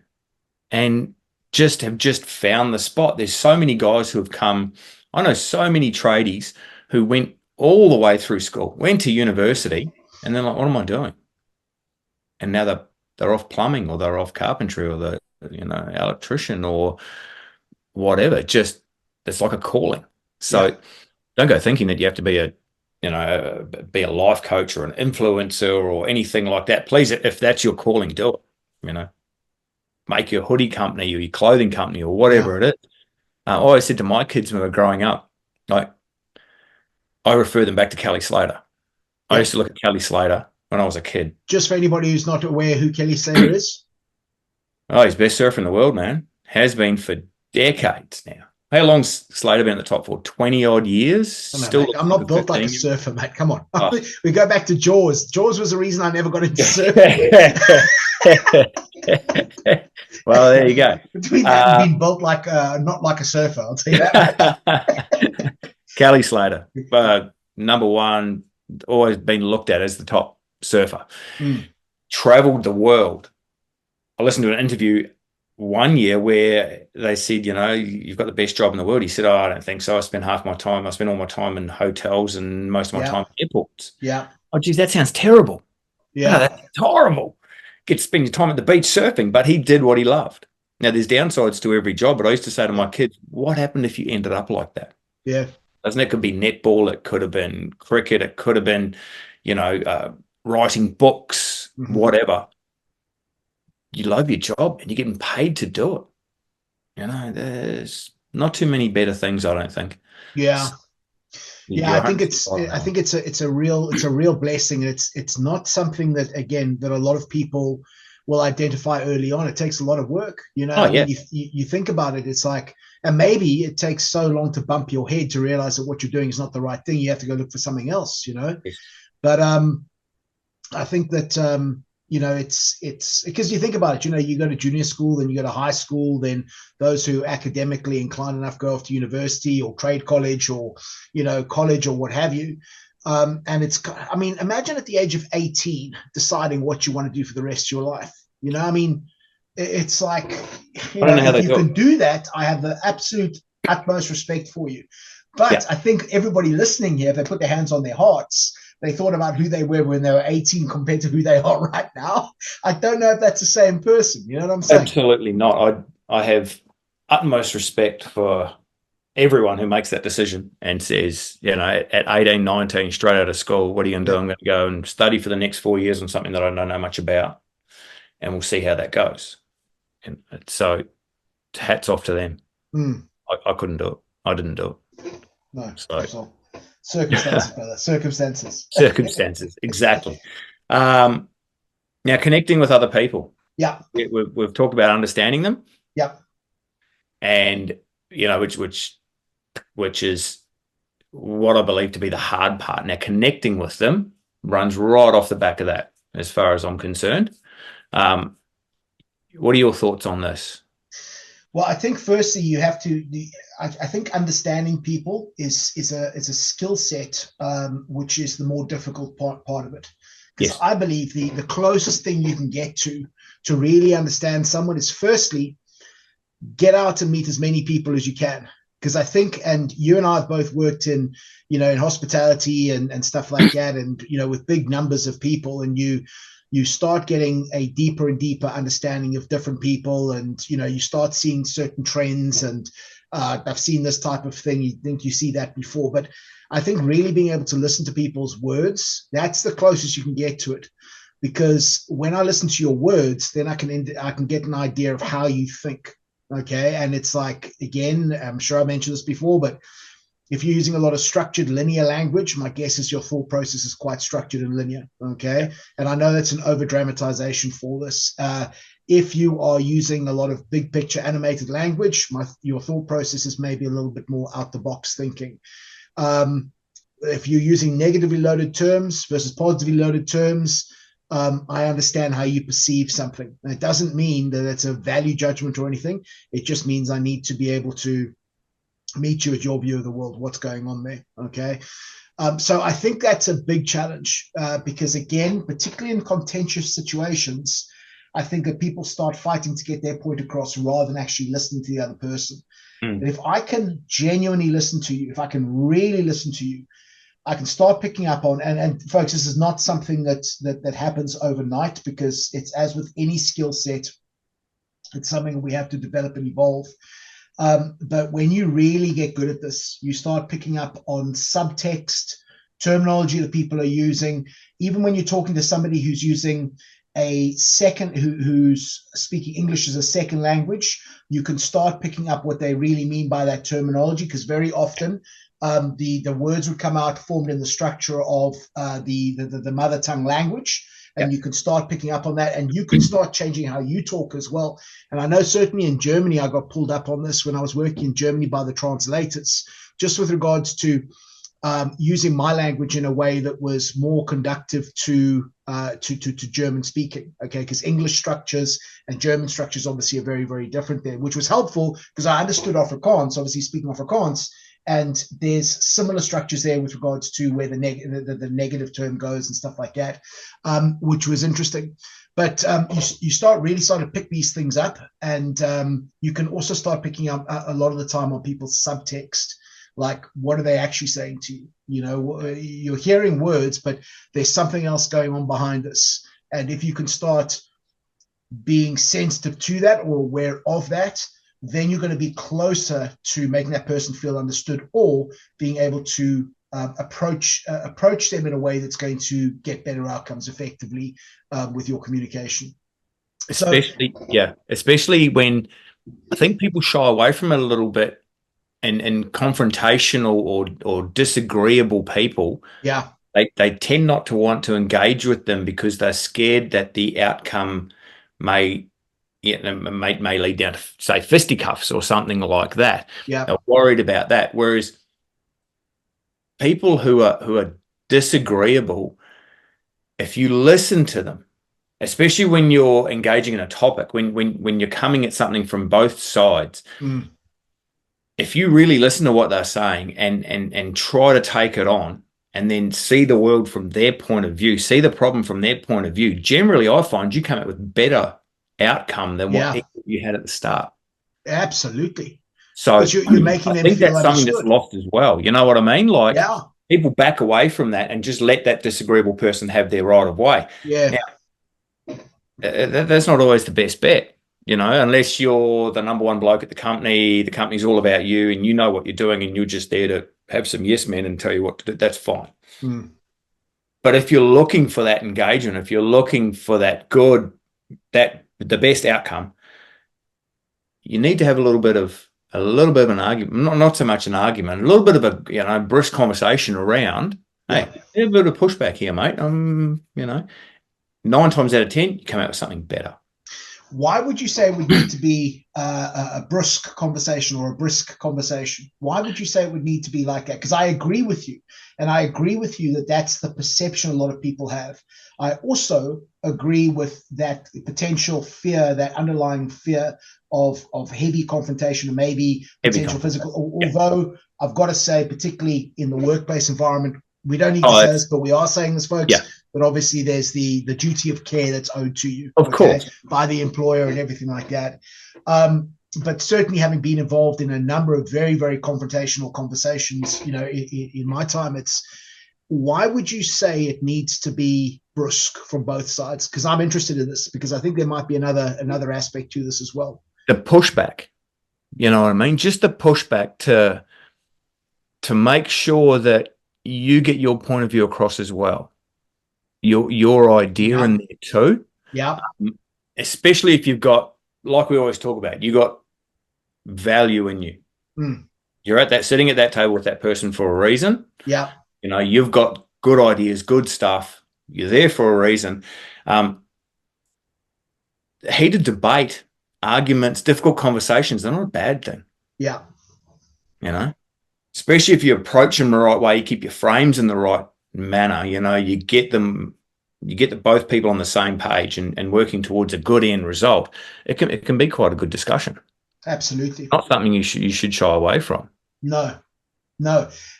and have just found the spot. There's so many guys who have come. I know so many tradies who went all the way through school, went to university, and they're like, what am I doing? And now they're off plumbing, or they're off carpentry, or they're, electrician or whatever. Just, it's like a calling. So don't go thinking that you have to be a life coach or an influencer or anything like that. Please, if that's your calling, do it. Make your hoodie company or your clothing company or whatever it is. I always said to my kids when they were growing up, I refer them back to Kelly Slater. I used to look at Kelly Slater when I was a kid. Just for anybody who's not aware who Kelly Slater is. Oh, he's best surfer in the world, man. Has been for decades now. How long's Slater been at the top for? 20 odd years? I know, Still mate. looks I'm like not a built like a 15. surfer, mate. Come on. Oh. We go back to Jaws. Jaws was the reason I never got into surfing. Well, there you go. Between that and being built like not like a surfer, I'll tell you that. Kelly Slater, number one, always been looked at as the top surfer. Traveled the world. I listened to an interview one year where they said, you've got the best job in the world. He said, I don't think so. I spend all my time in hotels and most of my time in airports. Yeah. Oh, geez, that sounds terrible. Yeah. Oh, that's horrible. Get to spend your time at the beach surfing, but he did what he loved. Now, there's downsides to every job, but I used to say to my kids, what happened if you ended up like that? Yeah. Doesn't it? Could be netball, it could have been cricket, it could have been, writing books, whatever. You love your job and you're getting paid to do it. There's not too many better things, I don't think. Yeah. Yeah, I think it's a real blessing. It's not something that, again, that a lot of people will identify early on. It takes a lot of work. You think about it, it's like, and maybe it takes so long to bump your head to realize that what you're doing is not the right thing. You have to go look for something else, Yes. But I think that it's because you think about it, you go to junior school, then you go to high school, then those who academically inclined enough go off to university or trade college or, college or what have you. And imagine at the age of 18, deciding what you want to do for the rest of your life. It's like, if you can do that, I have the absolute utmost respect for you. But I think everybody listening here, if they put their hands on their hearts, they thought about who they were when they were 18 compared to who they are right now. I don't know if that's the same person. You know what I'm saying? Absolutely not. I have utmost respect for everyone who makes that decision and says, at 18, 19, straight out of school, what are you going to do? I'm going to go and study for the next 4 years on something that I don't know much about, and we'll see how that goes. And so hats off to them. I couldn't do it. I didn't do it. No. So. Circumstances, brother. Circumstances, exactly. Now, connecting with other people. Yeah. We've talked about understanding them. Yeah. And, which is what I believe to be the hard part. Now, connecting with them runs right off the back of that, as far as I'm concerned. What are your thoughts on this? Well, I think firstly you have to. I think understanding people is a skill set, which is the more difficult part of it. Because I believe the closest thing you can get to really understand someone is firstly get out and meet as many people as you can. Because I think, and you and I have both worked in hospitality and stuff like that, and with big numbers of people, and you start getting a deeper and deeper understanding of different people, and you start seeing certain trends, and I've seen this type of thing. You think you see that before, but I think really being able to listen to people's words, that's the closest you can get to it. Because when I listen to your words, then I can get an idea of how you think. Okay, and it's like, again, I'm sure I mentioned this before, but if you're using a lot of structured linear language, my guess is your thought process is quite structured and linear. Okay. And I know that's an over dramatization for this. If you are using a lot of big picture animated language, your thought process is maybe a little bit more out the box thinking. If you're using negatively loaded terms versus positively loaded terms, I understand how you perceive something. And it doesn't mean that it's a value judgment or anything. It just means I need to be able to meet you at your view of the world, what's going on there. Okay. So I think that's a big challenge because, again, particularly in contentious situations, I think that people start fighting to get their point across rather than actually listening to the other person. And if I can genuinely listen to you, if I can really listen to you, I can start picking up on, and folks, this is not something that happens overnight, because it's as with any skill set, it's something we have to develop and evolve. But when you really get good at this, you start picking up on subtext, terminology that people are using. Even when you're talking to somebody who's using who's speaking English as a second language, you can start picking up what they really mean by that terminology, because very often the words would come out formed in the structure of the mother tongue language, and you can start picking up on that, and you can start changing how you talk as well. And I know certainly in Germany, I got pulled up on this when I was working in Germany by the translators, just with regards to using my language in a way that was more conductive to German speaking, okay? Because English structures and German structures obviously are very, very different there, which was helpful because I understood Afrikaans, obviously speaking Afrikaans, and there's similar structures there with regards to where the negative term goes and stuff like that, which was interesting. But you really start to pick these things up, and you can also start picking up a lot of the time on people's subtext. Like, what are they actually saying to you? You know, you're hearing words, but there's something else going on behind this. And if you can start being sensitive to that or aware of that, then you're going to be closer to making that person feel understood, or being able to approach them in a way that's going to get better outcomes effectively with your communication. Especially when I think people shy away from it a little bit. And confrontational or disagreeable people, they tend not to want to engage with them because they're scared that the outcome may lead down to, say, fisticuffs or something like that. They're worried about that. Whereas people who are disagreeable, if you listen to them, especially when you're engaging in a topic, when you're coming at something from both sides. If you really listen to what they're saying and try to take it on and then see the world from their point of view, see the problem from their point of view, generally I find you come out with better outcome than what you had at the start. Absolutely. So you're making them feel understood. I think that's something that's lost as well. You know what I mean? Like, people back away from that and just let that disagreeable person have their right of way. Now, that's not always the best bet. You know, unless you're the number one bloke at the company's all about you and you know what you're doing and you're just there to have some yes men and tell you what to do, that's fine. But if you're looking for that engagement, if you're looking for that the best outcome, you need to have a little bit of an argument, not so much an argument, a little bit of a brisk conversation around, hey, a bit of pushback here, mate. 9 times out of 10, you come out with something better. Why would you say it would need to be a brusque conversation or a brisk conversation? Why would you say it would need to be like that? Because I agree with you. And I agree with you that that's the perception a lot of people have. I also agree with that potential fear, that underlying fear of heavy confrontation and maybe potential physical. Although I've got to say, particularly in the workplace environment, we don't need to say this, but we are saying this, folks. But obviously there's the duty of care that's owed to you, of course, by the employer and everything like that. But certainly having been involved in a number of very, very confrontational conversations, in my time, why would you say it needs to be brusque from both sides? Because I'm interested in this, because I think there might be another aspect to this as well. The pushback, you know what I mean? Just the pushback to make sure that you get your point of view across as well. Your idea in there too. Especially if you've got, like we always talk about, you got value in you. You're sitting at that table with that person for a reason. You've got good ideas, good stuff. You're there for a reason. Heated debate, arguments, difficult conversations, they're not a bad thing. Especially if you approach them the right way, you keep your frames in the right manner, you get both people on the same page and working towards a good end result. It can be quite a good discussion. Absolutely. Not something you should shy away from. No,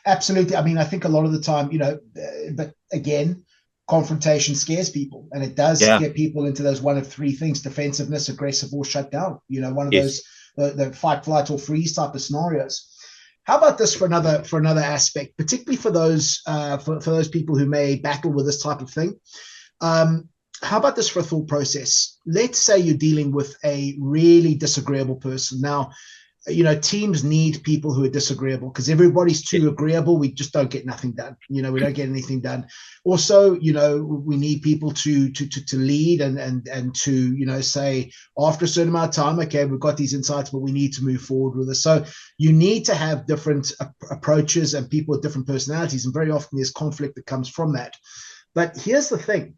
absolutely. I mean, I think a lot of the time, but again, confrontation scares people, and it does get people into those one of three things: defensiveness, aggressive, or shut down. One of those, the fight, flight, or freeze type of scenarios. How about this for another aspect, particularly for those for those people who may battle with this type of thing? How about this for a thought process? Let's say you're dealing with a really disagreeable person. Now, teams need people who are disagreeable, because everybody's too agreeable. We just don't get nothing done. We don't get anything done. Also, we need people to lead and to, say, after a certain amount of time, okay, we've got these insights, but we need to move forward with this. So you need to have different approaches and people with different personalities. And very often there's conflict that comes from that. But here's the thing.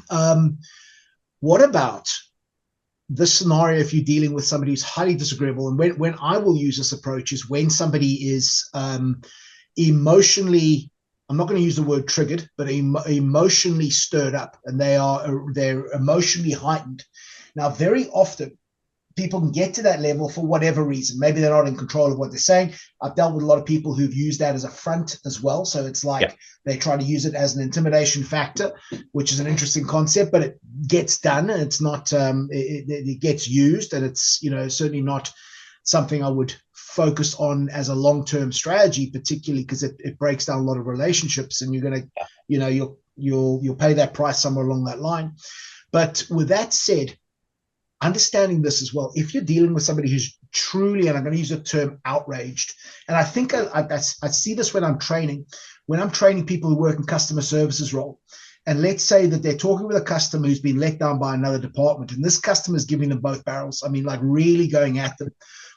What about this scenario if you're dealing with somebody who's highly disagreeable? And when I will use this approach is when somebody is emotionally, I'm not going to use the word triggered, but emotionally stirred up, and they're emotionally heightened. Now, very often people can get to that level for whatever reason. Maybe they're not in control of what they're saying. I've dealt with a lot of people who've used that as a front as well. So it's like they try to use it as an intimidation factor, which is an interesting concept, but it gets done, and it's not, it gets used, and it's, certainly not something I would focus on as a long-term strategy, particularly because it breaks down a lot of relationships, and you're going to, you'll pay that price somewhere along that line. But with that said, understanding this as well, if you're dealing with somebody who's truly, and I'm going to use the term outraged, and I think I see this when I'm training people who work in customer services role, and let's say that they're talking with a customer who's been let down by another department, and this customer is giving them both barrels. I mean, like really going at them.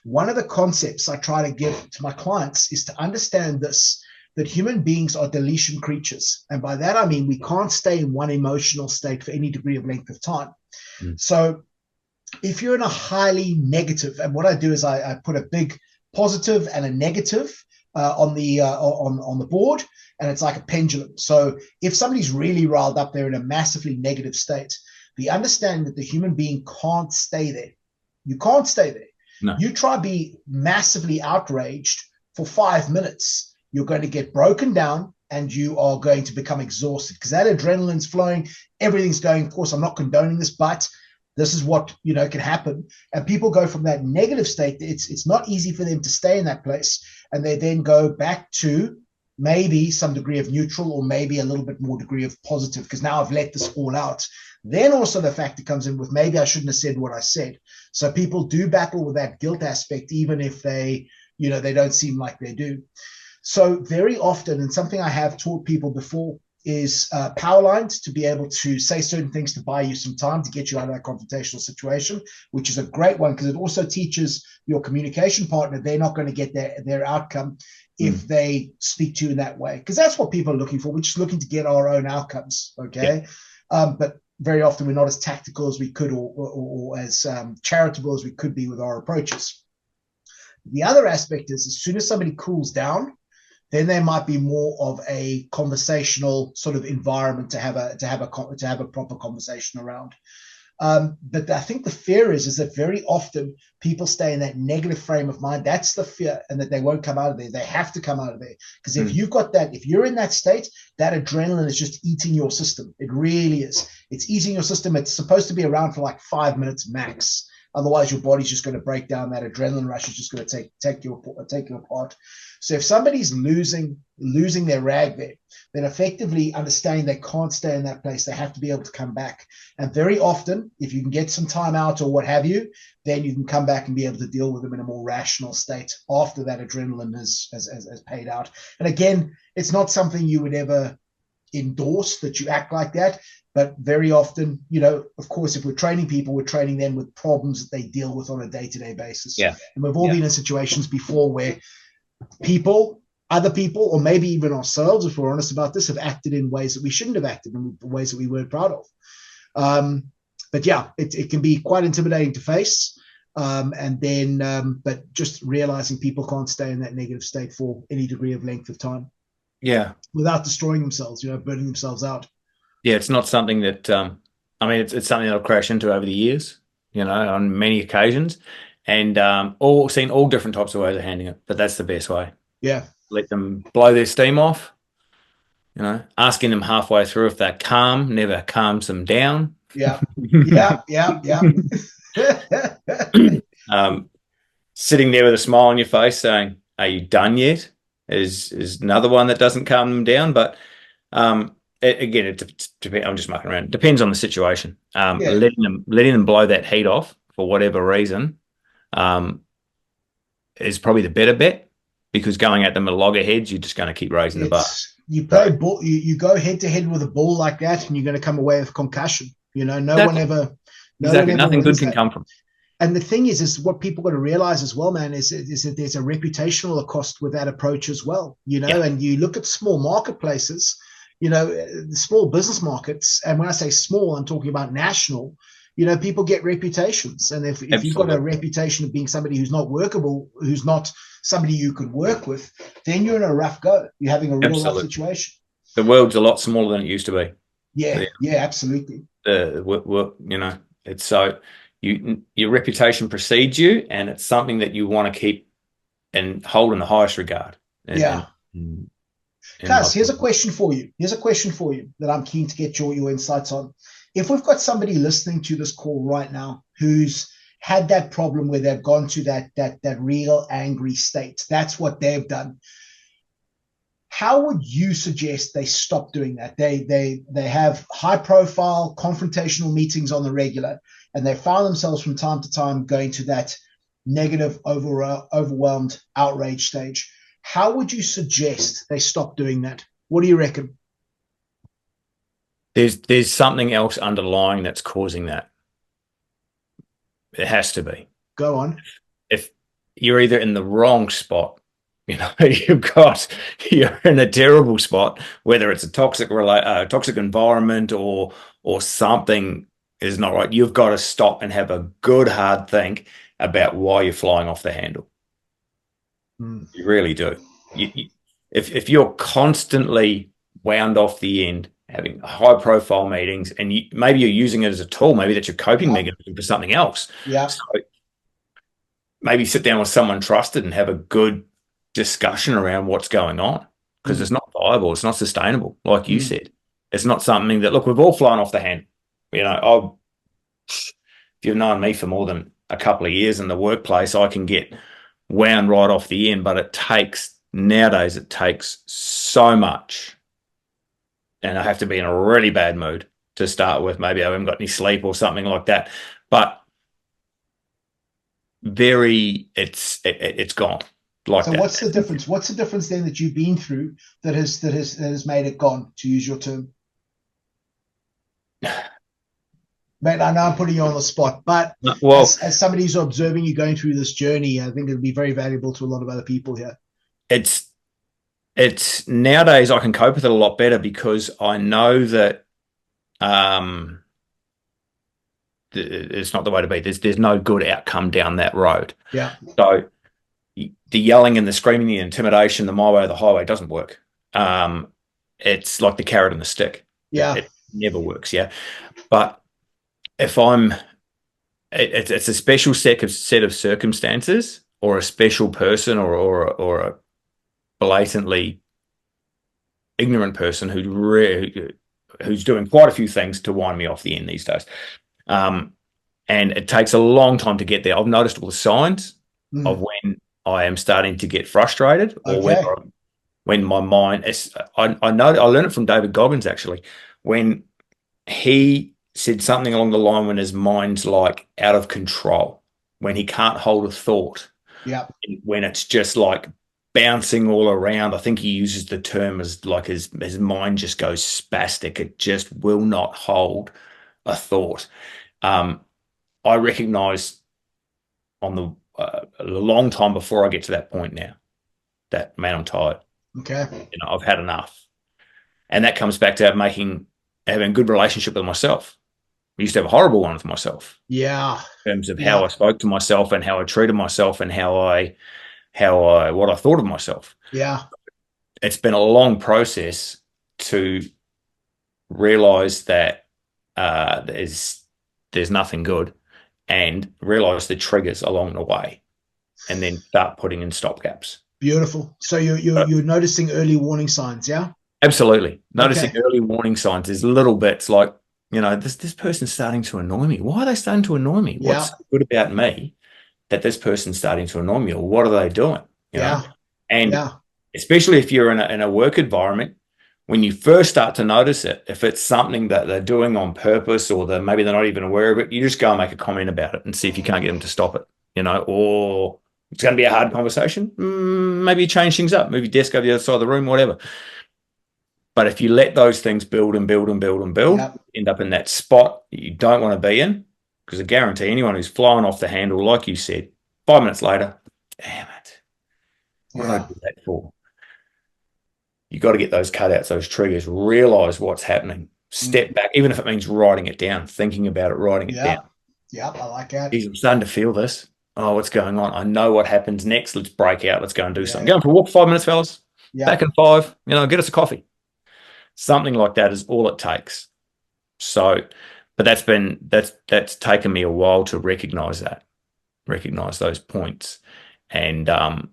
One of the concepts I try to give to my clients is to understand this, that human beings are deletion creatures. And by that, I mean, we can't stay in one emotional state for any degree of length of time. So if you're in a highly negative, and what I do is I put a big positive and a negative on the board, and it's like a pendulum. So if somebody's really riled up, they're in a massively negative state. The understanding that the human being can't stay there. You can't stay there. No. You try to be massively outraged for 5 minutes, you're going to get broken down, and you are going to become exhausted because that adrenaline's flowing, everything's going. Of course, I'm not condoning this, but this is what can happen. And people go from that negative state. It's not easy for them to stay in that place, and they then go back to maybe some degree of neutral, or maybe a little bit more degree of positive, because now I've let this all out. Then also the factor comes in with maybe I shouldn't have said what I said. So people do battle with that guilt aspect, even if they don't seem like they do. So very often, and something I have taught people before, is power lines, to be able to say certain things to buy you some time to get you out of that confrontational situation, which is a great one because it also teaches your communication partner they're not going to get their outcome if they speak to you in that way, because that's what people are looking for. We're just looking to get our own outcomes, okay? But very often we're not as tactical as we could, or as charitable as we could be with our approaches. The other aspect is, as soon as somebody cools down, then there might be more of a conversational sort of environment to have a proper conversation around. But I think the fear is that very often people stay in that negative frame of mind. That's the fear, and that they won't come out of there. They have to come out of there, because if you've got that, if you're in that state, that adrenaline is just eating your system. It really is. It's eating your system. It's supposed to be around for like 5 minutes max. Otherwise, your body's just going to break down. That adrenaline rush is just going to take you apart. So if somebody's losing their rag there, then effectively understanding they can't stay in that place, they have to be able to come back. And very often, if you can get some time out or what have you, then you can come back and be able to deal with them in a more rational state after that adrenaline has paid out. And again, it's not something you would ever endorse that you act like that. But very often, of course, if we're training people, we're training them with problems that they deal with on a day-to-day basis. Yeah. And we've all been in situations before where other people, or maybe even ourselves, if we're honest about this, have acted in ways that we shouldn't have acted, in ways that we weren't proud of. But yeah, it can be quite intimidating to face. But just realizing people can't stay in that negative state for any degree of length of time. Yeah. Without destroying themselves, burning themselves out. Yeah, it's not something that, it's something that I've crashed into over the years, on many occasions, and seen all different types of ways of handling it, but that's the best way. Yeah. Let them blow their steam off, asking them halfway through if they're calm never calms them down. Yeah. Yeah. Sitting there with a smile on your face saying, "Are you done yet?" is another one that doesn't calm them down, but again, I'm just mucking around. It depends on the situation. Letting them blow that heat off for whatever reason is probably the better bet, because going at them at loggerheads, you're just going to keep raising the bar. You play ball, you go head to head with a ball like that, and you're going to come away with concussion. Nothing good can come from it. And the thing is what people got to realize as well, man, is that there's a reputational cost with that approach as well. And you look at small marketplaces. the small business markets, and when I say small, I'm talking about national. People get reputations, and if you've got a reputation of being somebody who's not workable, who's not somebody you could work with, then you're in a rough go. You're having a real rough situation. The world's a lot smaller than it used to be. Yeah, absolutely. It's so your reputation precedes you, and it's something that you want to keep and hold in the highest regard. Cuz, here's a question for you. That I'm keen to get your insights on. If we've got somebody listening to this call right now who's had that problem where they've gone to that real angry state, that's what they've done. How would you suggest they stop doing that? They have high profile confrontational meetings on the regular, and they found themselves from time to time going to that negative, overwhelmed outrage stage. How would you suggest they stop doing that? What do you reckon? There's something else underlying that's causing that. It has to be. Go on. If you're either in the wrong spot, you're in a terrible spot, whether it's a toxic environment or something is not right. You've got to stop and have a good hard think about why you're flying off the handle. You really do. If you're constantly wound off the end, having high profile meetings, and maybe you're using it as a tool, maybe that's your coping mechanism for something else. Yeah. So maybe sit down with someone trusted and have a good discussion around what's going on, because it's not viable, it's not sustainable. Like you said, it's not something that, look, we've all flown off the handle. If you've known me for more than a couple of years in the workplace, I can get wound right off the end, but nowadays it takes so much, and I have to be in a really bad mood to start with. Maybe I haven't got any sleep or something like that, but it's gone. So what's the difference? What's the difference then that you've been through that has made it gone, to use your term? Mate, I know I'm putting you on the spot, but as somebody who's observing you going through this journey, I think it'll be very valuable to a lot of other people here. It's nowadays I can cope with it a lot better, because I know that it's not the way to be. There's no good outcome down that road. Yeah. So the yelling and the screaming, the intimidation, the my way or the highway doesn't work. It's like the carrot and the stick. Yeah. It never works. Yeah. But if it's a special set of circumstances, or a special person, or a blatantly ignorant person who's doing quite a few things to wind me off the end these days. And it takes a long time to get there. I've noticed all the signs of when I am starting to get frustrated, or when my mind is. I learned it from David Goggins, actually, when he said something along the line when his mind's like out of control, when he can't hold a thought, when it's just like bouncing all around. I think he uses the term as like his mind just goes spastic. It just will not hold a thought. I recognize on a long time before I get to that point now that, man, I'm tired. Okay. I've had enough. And that comes back to having a good relationship with myself. I used to have a horrible one with myself. Yeah. In terms of how I spoke to myself, and how I treated myself, and what I thought of myself. Yeah. It's been a long process to realize that there's nothing good, and realize the triggers along the way, and then start putting in stop gaps. Beautiful. So you're noticing early warning signs, yeah? Absolutely. Noticing early warning signs is little bits like, this person's starting to annoy me. Why are they starting to annoy me? Yeah. What's good about me that this person's starting to annoy me, or what are they doing? You know? And especially if you're in a work environment, when you first start to notice it, if it's something that they're doing on purpose, or maybe they're not even aware of it, you just go and make a comment about it and see if you can't get them to stop it, or it's going to be a hard conversation. Maybe you change things up, move your desk over the other side of the room, whatever. But if you let those things build and build and build and build, end up in that spot that you don't want to be in, because I guarantee anyone who's flying off the handle, like you said, 5 minutes later, damn it, what did I do that for? you got to get those cutouts, those triggers, realize what's happening, step back, even if it means writing it down, thinking about it, writing it down. Yeah, I like that. I'm starting to feel this. Oh, what's going on? I know what happens next. Let's break out. Let's go and do something. Going for a walk for 5 minutes, fellas. Back in 5. Get us a coffee. Something like that is all it takes. So, but that's taken me a while to recognize those points, and not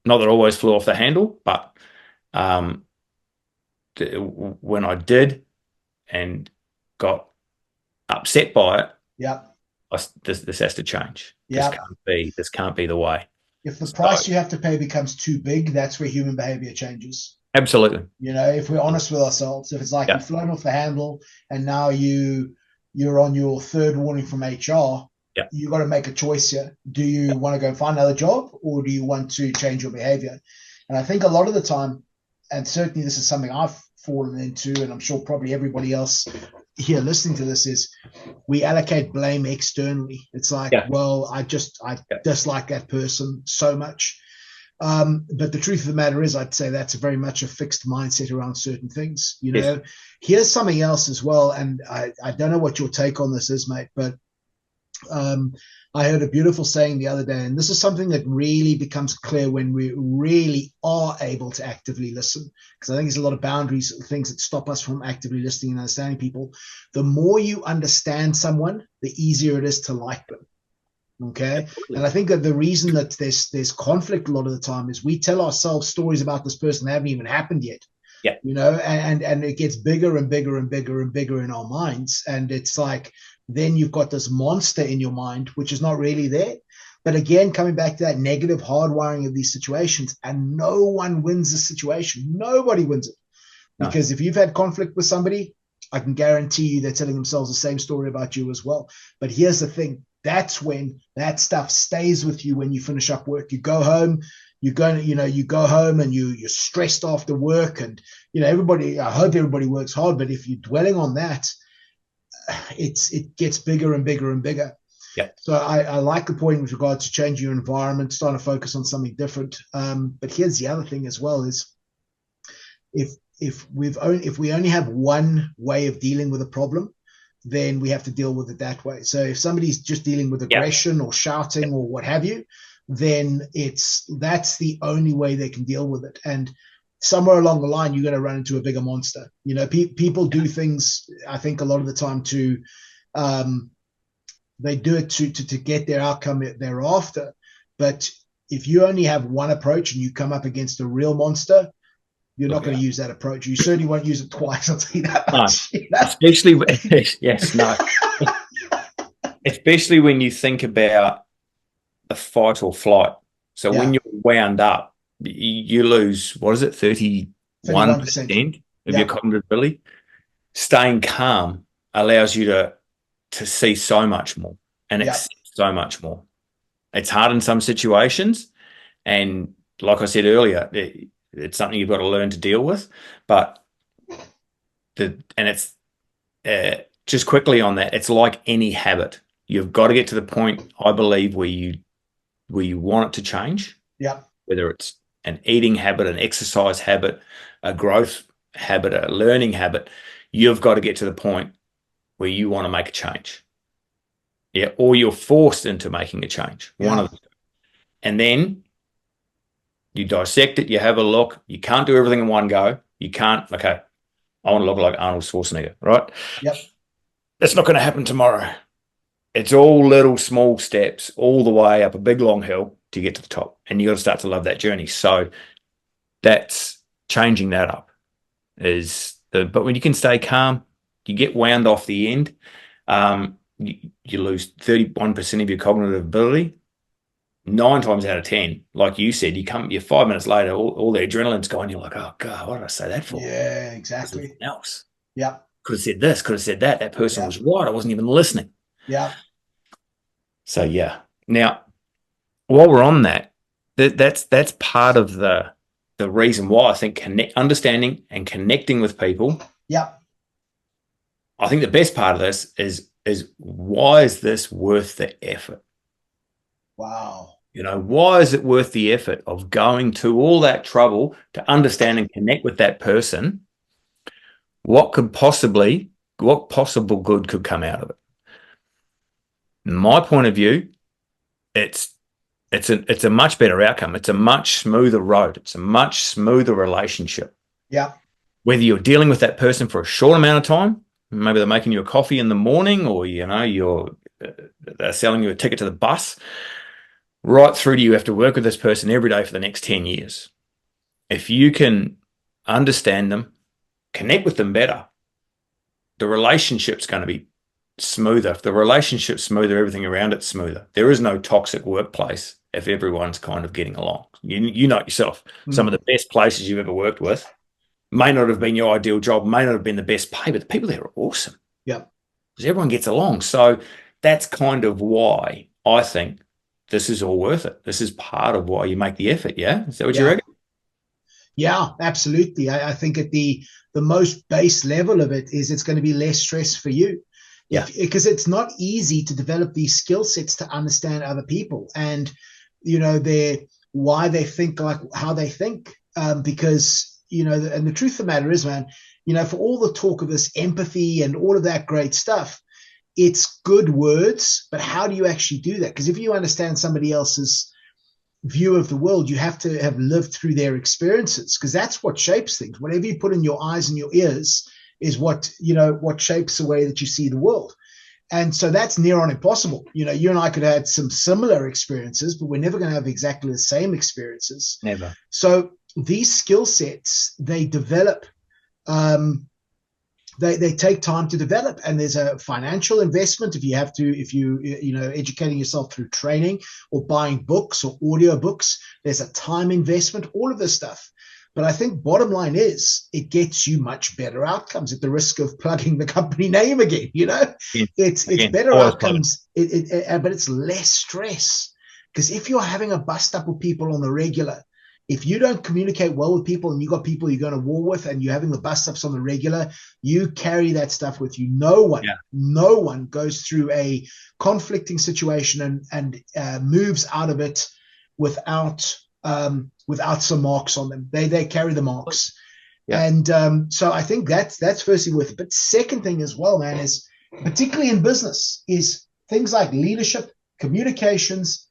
that I always flew off the handle, but when I did and got upset by it, this has to change. This can't be the way. If the price you have to pay becomes too big, that's where human behavior changes. Absolutely. If we're honest with ourselves, if it's like you've flown off the handle and now you're on your third warning from HR, you've got to make a choice here. Do you want to go find another job, or do you want to change your behavior? And I think a lot of the time, and certainly this is something I've fallen into, and I'm sure probably everybody else here listening to this, is we allocate blame externally. It's like, well, I dislike that person so much. But the truth of the matter is, I'd say that's very much a fixed mindset around certain things. Here's something else as well, and I don't know what your take on this is, mate, but I heard a beautiful saying the other day, and this is something that really becomes clear when we really are able to actively listen, because I think there's a lot of boundaries, things that stop us from actively listening and understanding people. The more you understand someone, the easier it is to like them. Okay. And I think that the reason that there's conflict a lot of the time is we tell ourselves stories about this person that haven't even happened yet. And it gets bigger and bigger and bigger and bigger in our minds. And it's like, then you've got this monster in your mind, which is not really there. But again, coming back to that negative hardwiring of these situations, and no one wins the situation. Nobody wins it. Because if you've had conflict with somebody, I can guarantee you they're telling themselves the same story about you as well. But here's the thing. That's when that stuff stays with you when you finish up work. You go home, you go home and you're stressed after work, and I hope everybody works hard, but if you're dwelling on that, it gets bigger and bigger and bigger. So I like the point with regard to changing your environment, starting to focus on something different. But here's the other thing as well is if we only have one way of dealing with a problem, then we have to deal with it that way. So if somebody's just dealing with aggression or shouting or what have you, then that's the only way they can deal with it. And somewhere along the line, you're going to run into a bigger monster. People do things, I think, a lot of the time they do it to get their outcome they're after. But if you only have one approach and you come up against a real monster, you're not going to use that approach. You certainly won't use it twice. I'll tell you that much. Especially, especially when you think about the fight or flight. So when you're wound up, you lose, what is it, 31% of your cognitive ability. Staying calm allows you to see so much more and accept so much more. It's hard in some situations, and like I said earlier, it's something you've got to learn to deal with. But it's just quickly on that, it's like any habit. You've got to get to the point, I believe, where you want it to change. Whether it's an eating habit, an exercise habit, a growth habit, a learning habit, you've got to get to the point where you want to make a change. Or you're forced into making a change. One of them. And then you dissect it, you have a look. You can't do everything in one go. You can't, I want to look like Arnold Schwarzenegger, right? That's not going to happen tomorrow. It's all little small steps all the way up a big long hill to get to the top. And you got to start to love that journey. So that's changing that up but when you can stay calm, you get wound off the end, you lose 31% of your cognitive ability. 9 times out of 10, like you said, you're 5 minutes later, all the adrenaline's gone. You're like, oh God, what did I say that for? Yeah, exactly. Else. Could have said this, could have said that. That person was right. I wasn't even listening. So now, while we're on that's part of the reason why I think understanding and connecting with people. I think the best part of this is why is this worth the effort? Wow. You know, why is it worth the effort of going to all that trouble to understand and connect with that person? What possible good could come out of it? In my point of view, it's a much better outcome. It's a much smoother road. It's a much smoother relationship. Yeah. Whether you're dealing with that person for a short amount of time, maybe they're making you a coffee in the morning, or they're selling you a ticket to the bus, right through to you have to work with this person every day for the next 10 years. If you can understand them, connect with them better, the relationship's going to be smoother. If the relationship's smoother, everything around it's smoother. There is no toxic workplace if everyone's kind of getting along. You know it yourself. Some of the best places you've ever worked with may not have been your ideal job, may not have been the best pay, but the people there are awesome. Yeah. Because everyone gets along. So that's kind of why I think this is all worth it. This is part of why you make the effort, yeah? Is that what you reckon? Yeah, absolutely. I think at the most base level of it is it's going to be less stress for you. Yeah. Because it's not easy to develop these skill sets to understand other people and, why they think like how they think. Because, and the truth of the matter is, man, for all the talk of this empathy and all of that great stuff, it's good words, but how do you actually do that? Because if you understand somebody else's view of the world, you have to have lived through their experiences, because that's what shapes things. Whatever you put in your eyes and your ears is what shapes the way that you see the world. And so that's near on impossible. You and I could have had some similar experiences, but we're never going to have exactly the same experiences. Never. So these skill sets, they develop, they take time to develop, and there's a financial investment if you educating yourself through training or buying books or audio books. There's a time investment, all of this stuff. But I think bottom line is it gets you much better outcomes at the risk of plugging the company name again. It's better outcomes, but it's less stress. Because if you're having a bust up with people on the regular, if you don't communicate well with people and you got people you're going to war with and you're having the bust ups on the regular, you carry that stuff with you. No one goes through a conflicting situation and moves out of it without some marks on them. They carry the marks. Yeah. And so I think that's firstly worth it. But second thing as well, man, is particularly in business, is things like leadership, communications,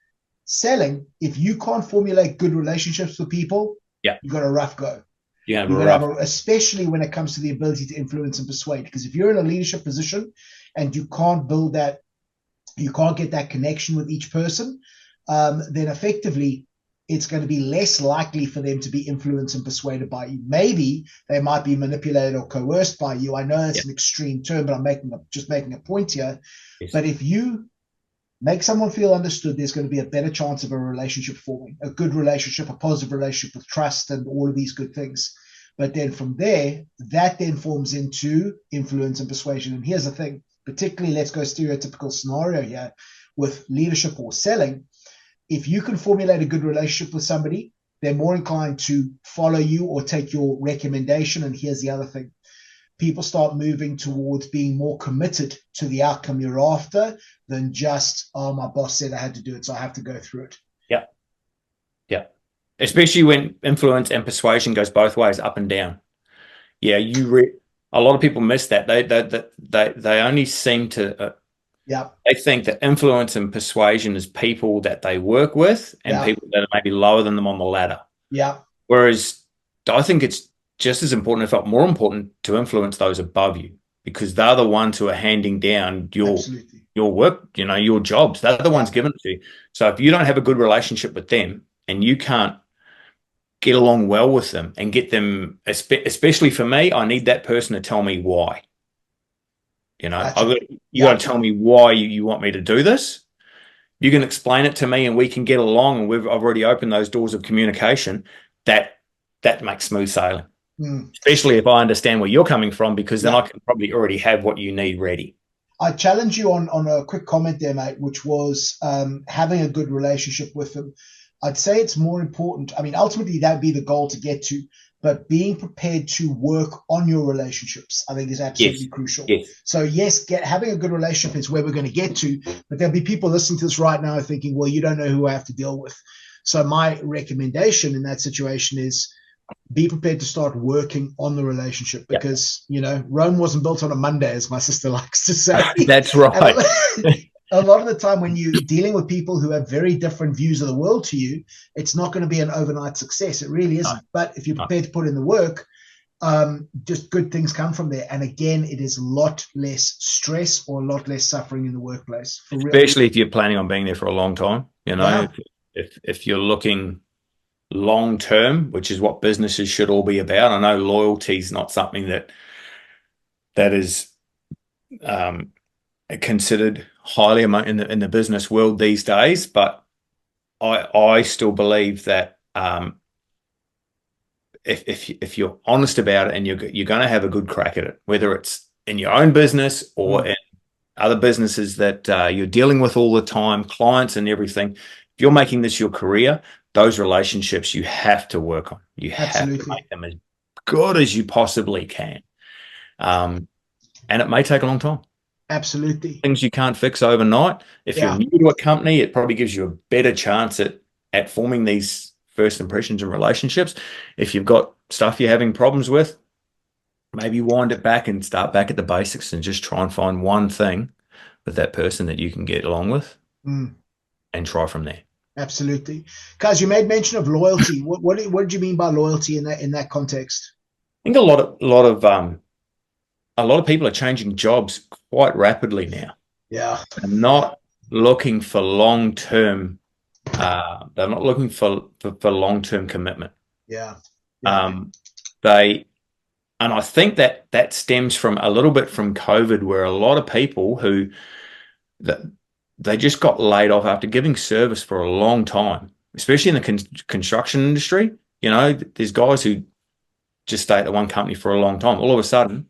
selling. If you can't formulate good relationships with people, you've got a rough go. Especially when it comes to the ability to influence and persuade. Because if you're in a leadership position and you can't build that, you can't get that connection with each person, then effectively it's going to be less likely for them to be influenced and persuaded by you. Maybe they might be manipulated or coerced by you. I know it's an extreme term, but I'm just making a point here. Yes. But if you make someone feel understood, there's going to be a better chance of a relationship forming, a good relationship, a positive relationship with trust and all of these good things. But then from there, that then forms into influence and persuasion. And here's the thing, particularly let's go stereotypical scenario here with leadership or selling. If you can formulate a good relationship with somebody, they're more inclined to follow you or take your recommendation. And here's the other thing. People start moving towards being more committed to the outcome you're after than just, my boss said I had to do it, so I have to go through it. Yeah. Yeah. Especially when influence and persuasion goes both ways, up and down. Yeah, a lot of people miss that. They only seem to they think that influence and persuasion is people that they work with and people that are maybe lower than them on the ladder. Yeah. Whereas I think it's just as important, if not more important, to influence those above you, because they're the ones who are handing down your work, your jobs. They're the ones giving it to you. So if you don't have a good relationship with them and you can't get along well with them and get them, especially for me, I need that person to tell me why. You got to tell me why you want me to do this. You can explain it to me and we can get along, and I've already opened those doors of communication. That makes smooth sailing. Especially if I understand where you're coming from, because then I can probably already have what you need ready. I challenge you on a quick comment there, mate, which was having a good relationship with them. I'd say it's more important. I mean, ultimately, that would be the goal to get to. but being prepared to work on your relationships, I think, is absolutely Yes. crucial. Yes. So yes, having a good relationship is where we're going to get to, but there'll be people listening to this right now thinking, well, you don't know who I have to deal with. So my recommendation in that situation is be prepared to start working on the relationship, because Rome wasn't built on a Monday, as my sister likes to say. That's right. A lot of the time when you're dealing with people who have very different views of the world to you, it's not going to be an overnight success. It really isn't. But if you're prepared to put in the work, just good things come from there. And again, it is a lot less stress or a lot less suffering in the workplace. Especially if you're planning on being there for a long time. If you're looking long term, which is what businesses should all be about. I know loyalty is not something that is considered highly in the business world these days, but I still believe that if you're honest about it and you're going to have a good crack at it, whether it's in your own business or in other businesses that you're dealing with all the time, clients and everything. If you're making this your career, those relationships you have to work on. You have to make them as good as you possibly can. And it may take a long time. Absolutely. Things you can't fix overnight. If you're new to a company, it probably gives you a better chance at forming these first impressions and relationships. If you've got stuff you're having problems with, maybe wind it back and start back at the basics and just try and find one thing with that person that you can get along with and try from there. Absolutely. Guys, you made mention of loyalty. What did you mean by loyalty in that context? I think a lot of people are changing jobs quite rapidly now. Yeah. They're not looking for long-term they're not looking for long-term commitment. Yeah. And I think that stems from a little bit from COVID, where a lot of people they just got laid off after giving service for a long time, especially in the construction industry. There's guys who just stay at the one company for a long time. All of a sudden,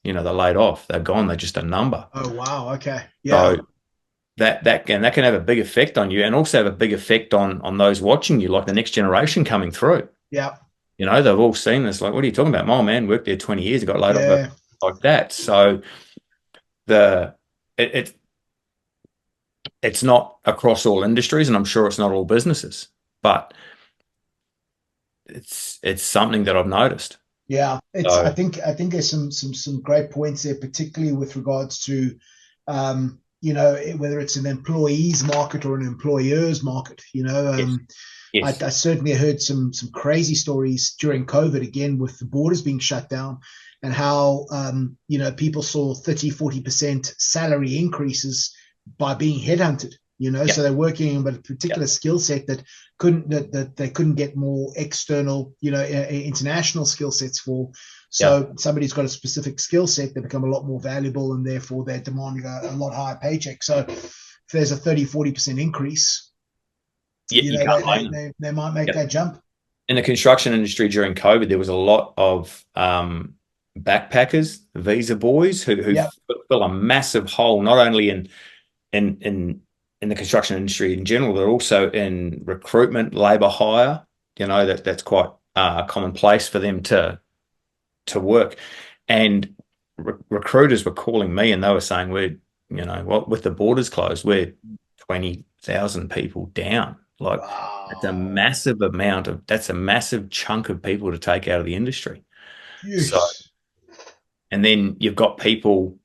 they're laid off. They're gone. They're just a number. Oh, wow. Okay. Yeah. So that can have a big effect on you, and also have a big effect on those watching you, like the next generation coming through. Yeah. They've all seen this. Like, what are you talking about? My man worked there 20 years, got laid off like that. So it's not across all industries, and I'm sure it's not all businesses, but it's something that I've noticed. Yeah, I think there's some great points there, particularly with regards to whether it's an employee's market or an employer's market. Yes. I certainly heard some crazy stories during COVID, again, with the borders being shut down, and how people saw 30-40% salary increases by being headhunted. So they're working with a particular skill set that they couldn't get more external, international skill sets for. So somebody's got a specific skill set, they become a lot more valuable, and therefore they're demanding a lot higher paycheck. So if there's a 30-40% increase, they might make that jump. In the construction industry during COVID, there was a lot of backpackers, visa boys who fill a massive hole, not only in the construction industry in general, but also in recruitment, labor hire. That's quite commonplace for them to work. And recruiters were calling me, and they were saying, with the borders closed, we're 20,000 people down. Like, wow. That's a massive chunk of people to take out of the industry. Yes. So, and then you've got people,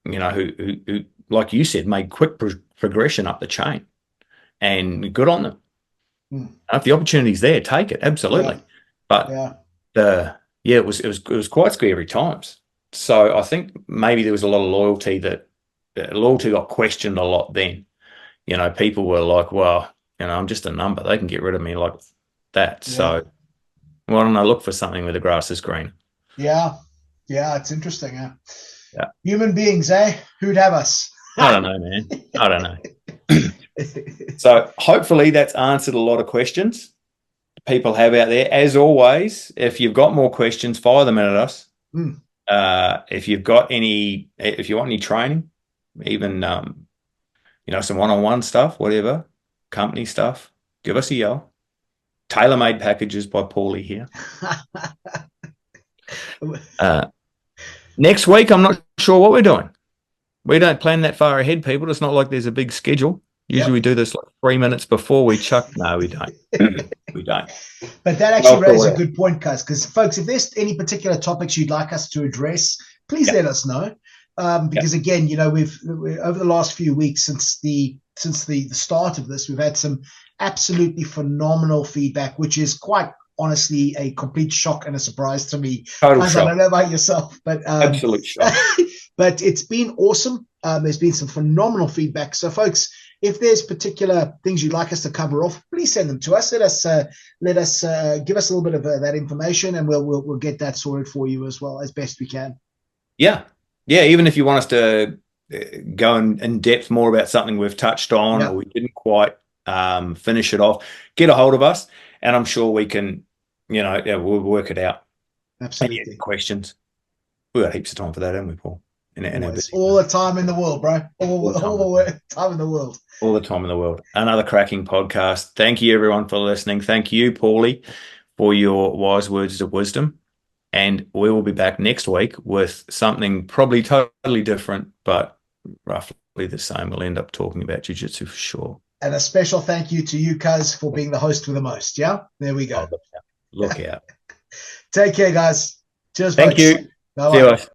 who, like you said, made quick progression up the chain, and good on them. If the opportunity's there, take it, absolutely. But it was quite scary times. So I think maybe there was a lot of loyalty got questioned a lot then. People were like, well, I'm just a number. They can get rid of me like that. Yeah. So why don't I look for something where the grass is green? Yeah. Yeah, it's interesting. Yeah. Human beings, who'd have us? I don't know, man. I don't know. So hopefully that's answered a lot of questions people have out there. As always, if you've got more questions, fire them at us. If you want any training, even some one-on-one stuff, whatever, company stuff, give us a yell. tailor-made packages by Paulie here. Next week, I'm not sure what we're doing. We don't plan that far ahead, people. It's not like there's a big schedule. Usually we do this like 3 minutes before we chuck. No, we don't. We don't. But that actually raises a good point, Cuz, because folks, if there's any particular topics you'd like us to address, please let us know. Because again, you know, we've over the last few weeks since the start of this, we've had some absolutely phenomenal feedback, which is quite honestly a complete shock and a surprise to me. Total shock. I don't know about yourself, but absolute shock. But it's been awesome. There's been some phenomenal feedback. So, folks, if there's particular things you'd like us to cover off, please send them to us. Let us give us a little bit of that information, and we'll get that sorted for you as well as best we can. Yeah. Even if you want us to go in depth more about something we've touched on or we didn't quite finish it off, get a hold of us, and I'm sure we can, we'll work it out. Absolutely. Any questions? We've got heaps of time for that, haven't we, Paul? All the time in the world, bro. All the time in the world. All the time in the world. Another cracking podcast. Thank you, everyone, for listening. Thank you, Paulie, for your wise words of wisdom. And we will be back next week with something probably totally different, but roughly the same. We'll end up talking about jiu-jitsu for sure. And a special thank you to you, Cuz, for being the host with the most. Yeah? There we go. Look out. Take care, guys. Cheers, Thank folks. you. Bye-bye. See you guys.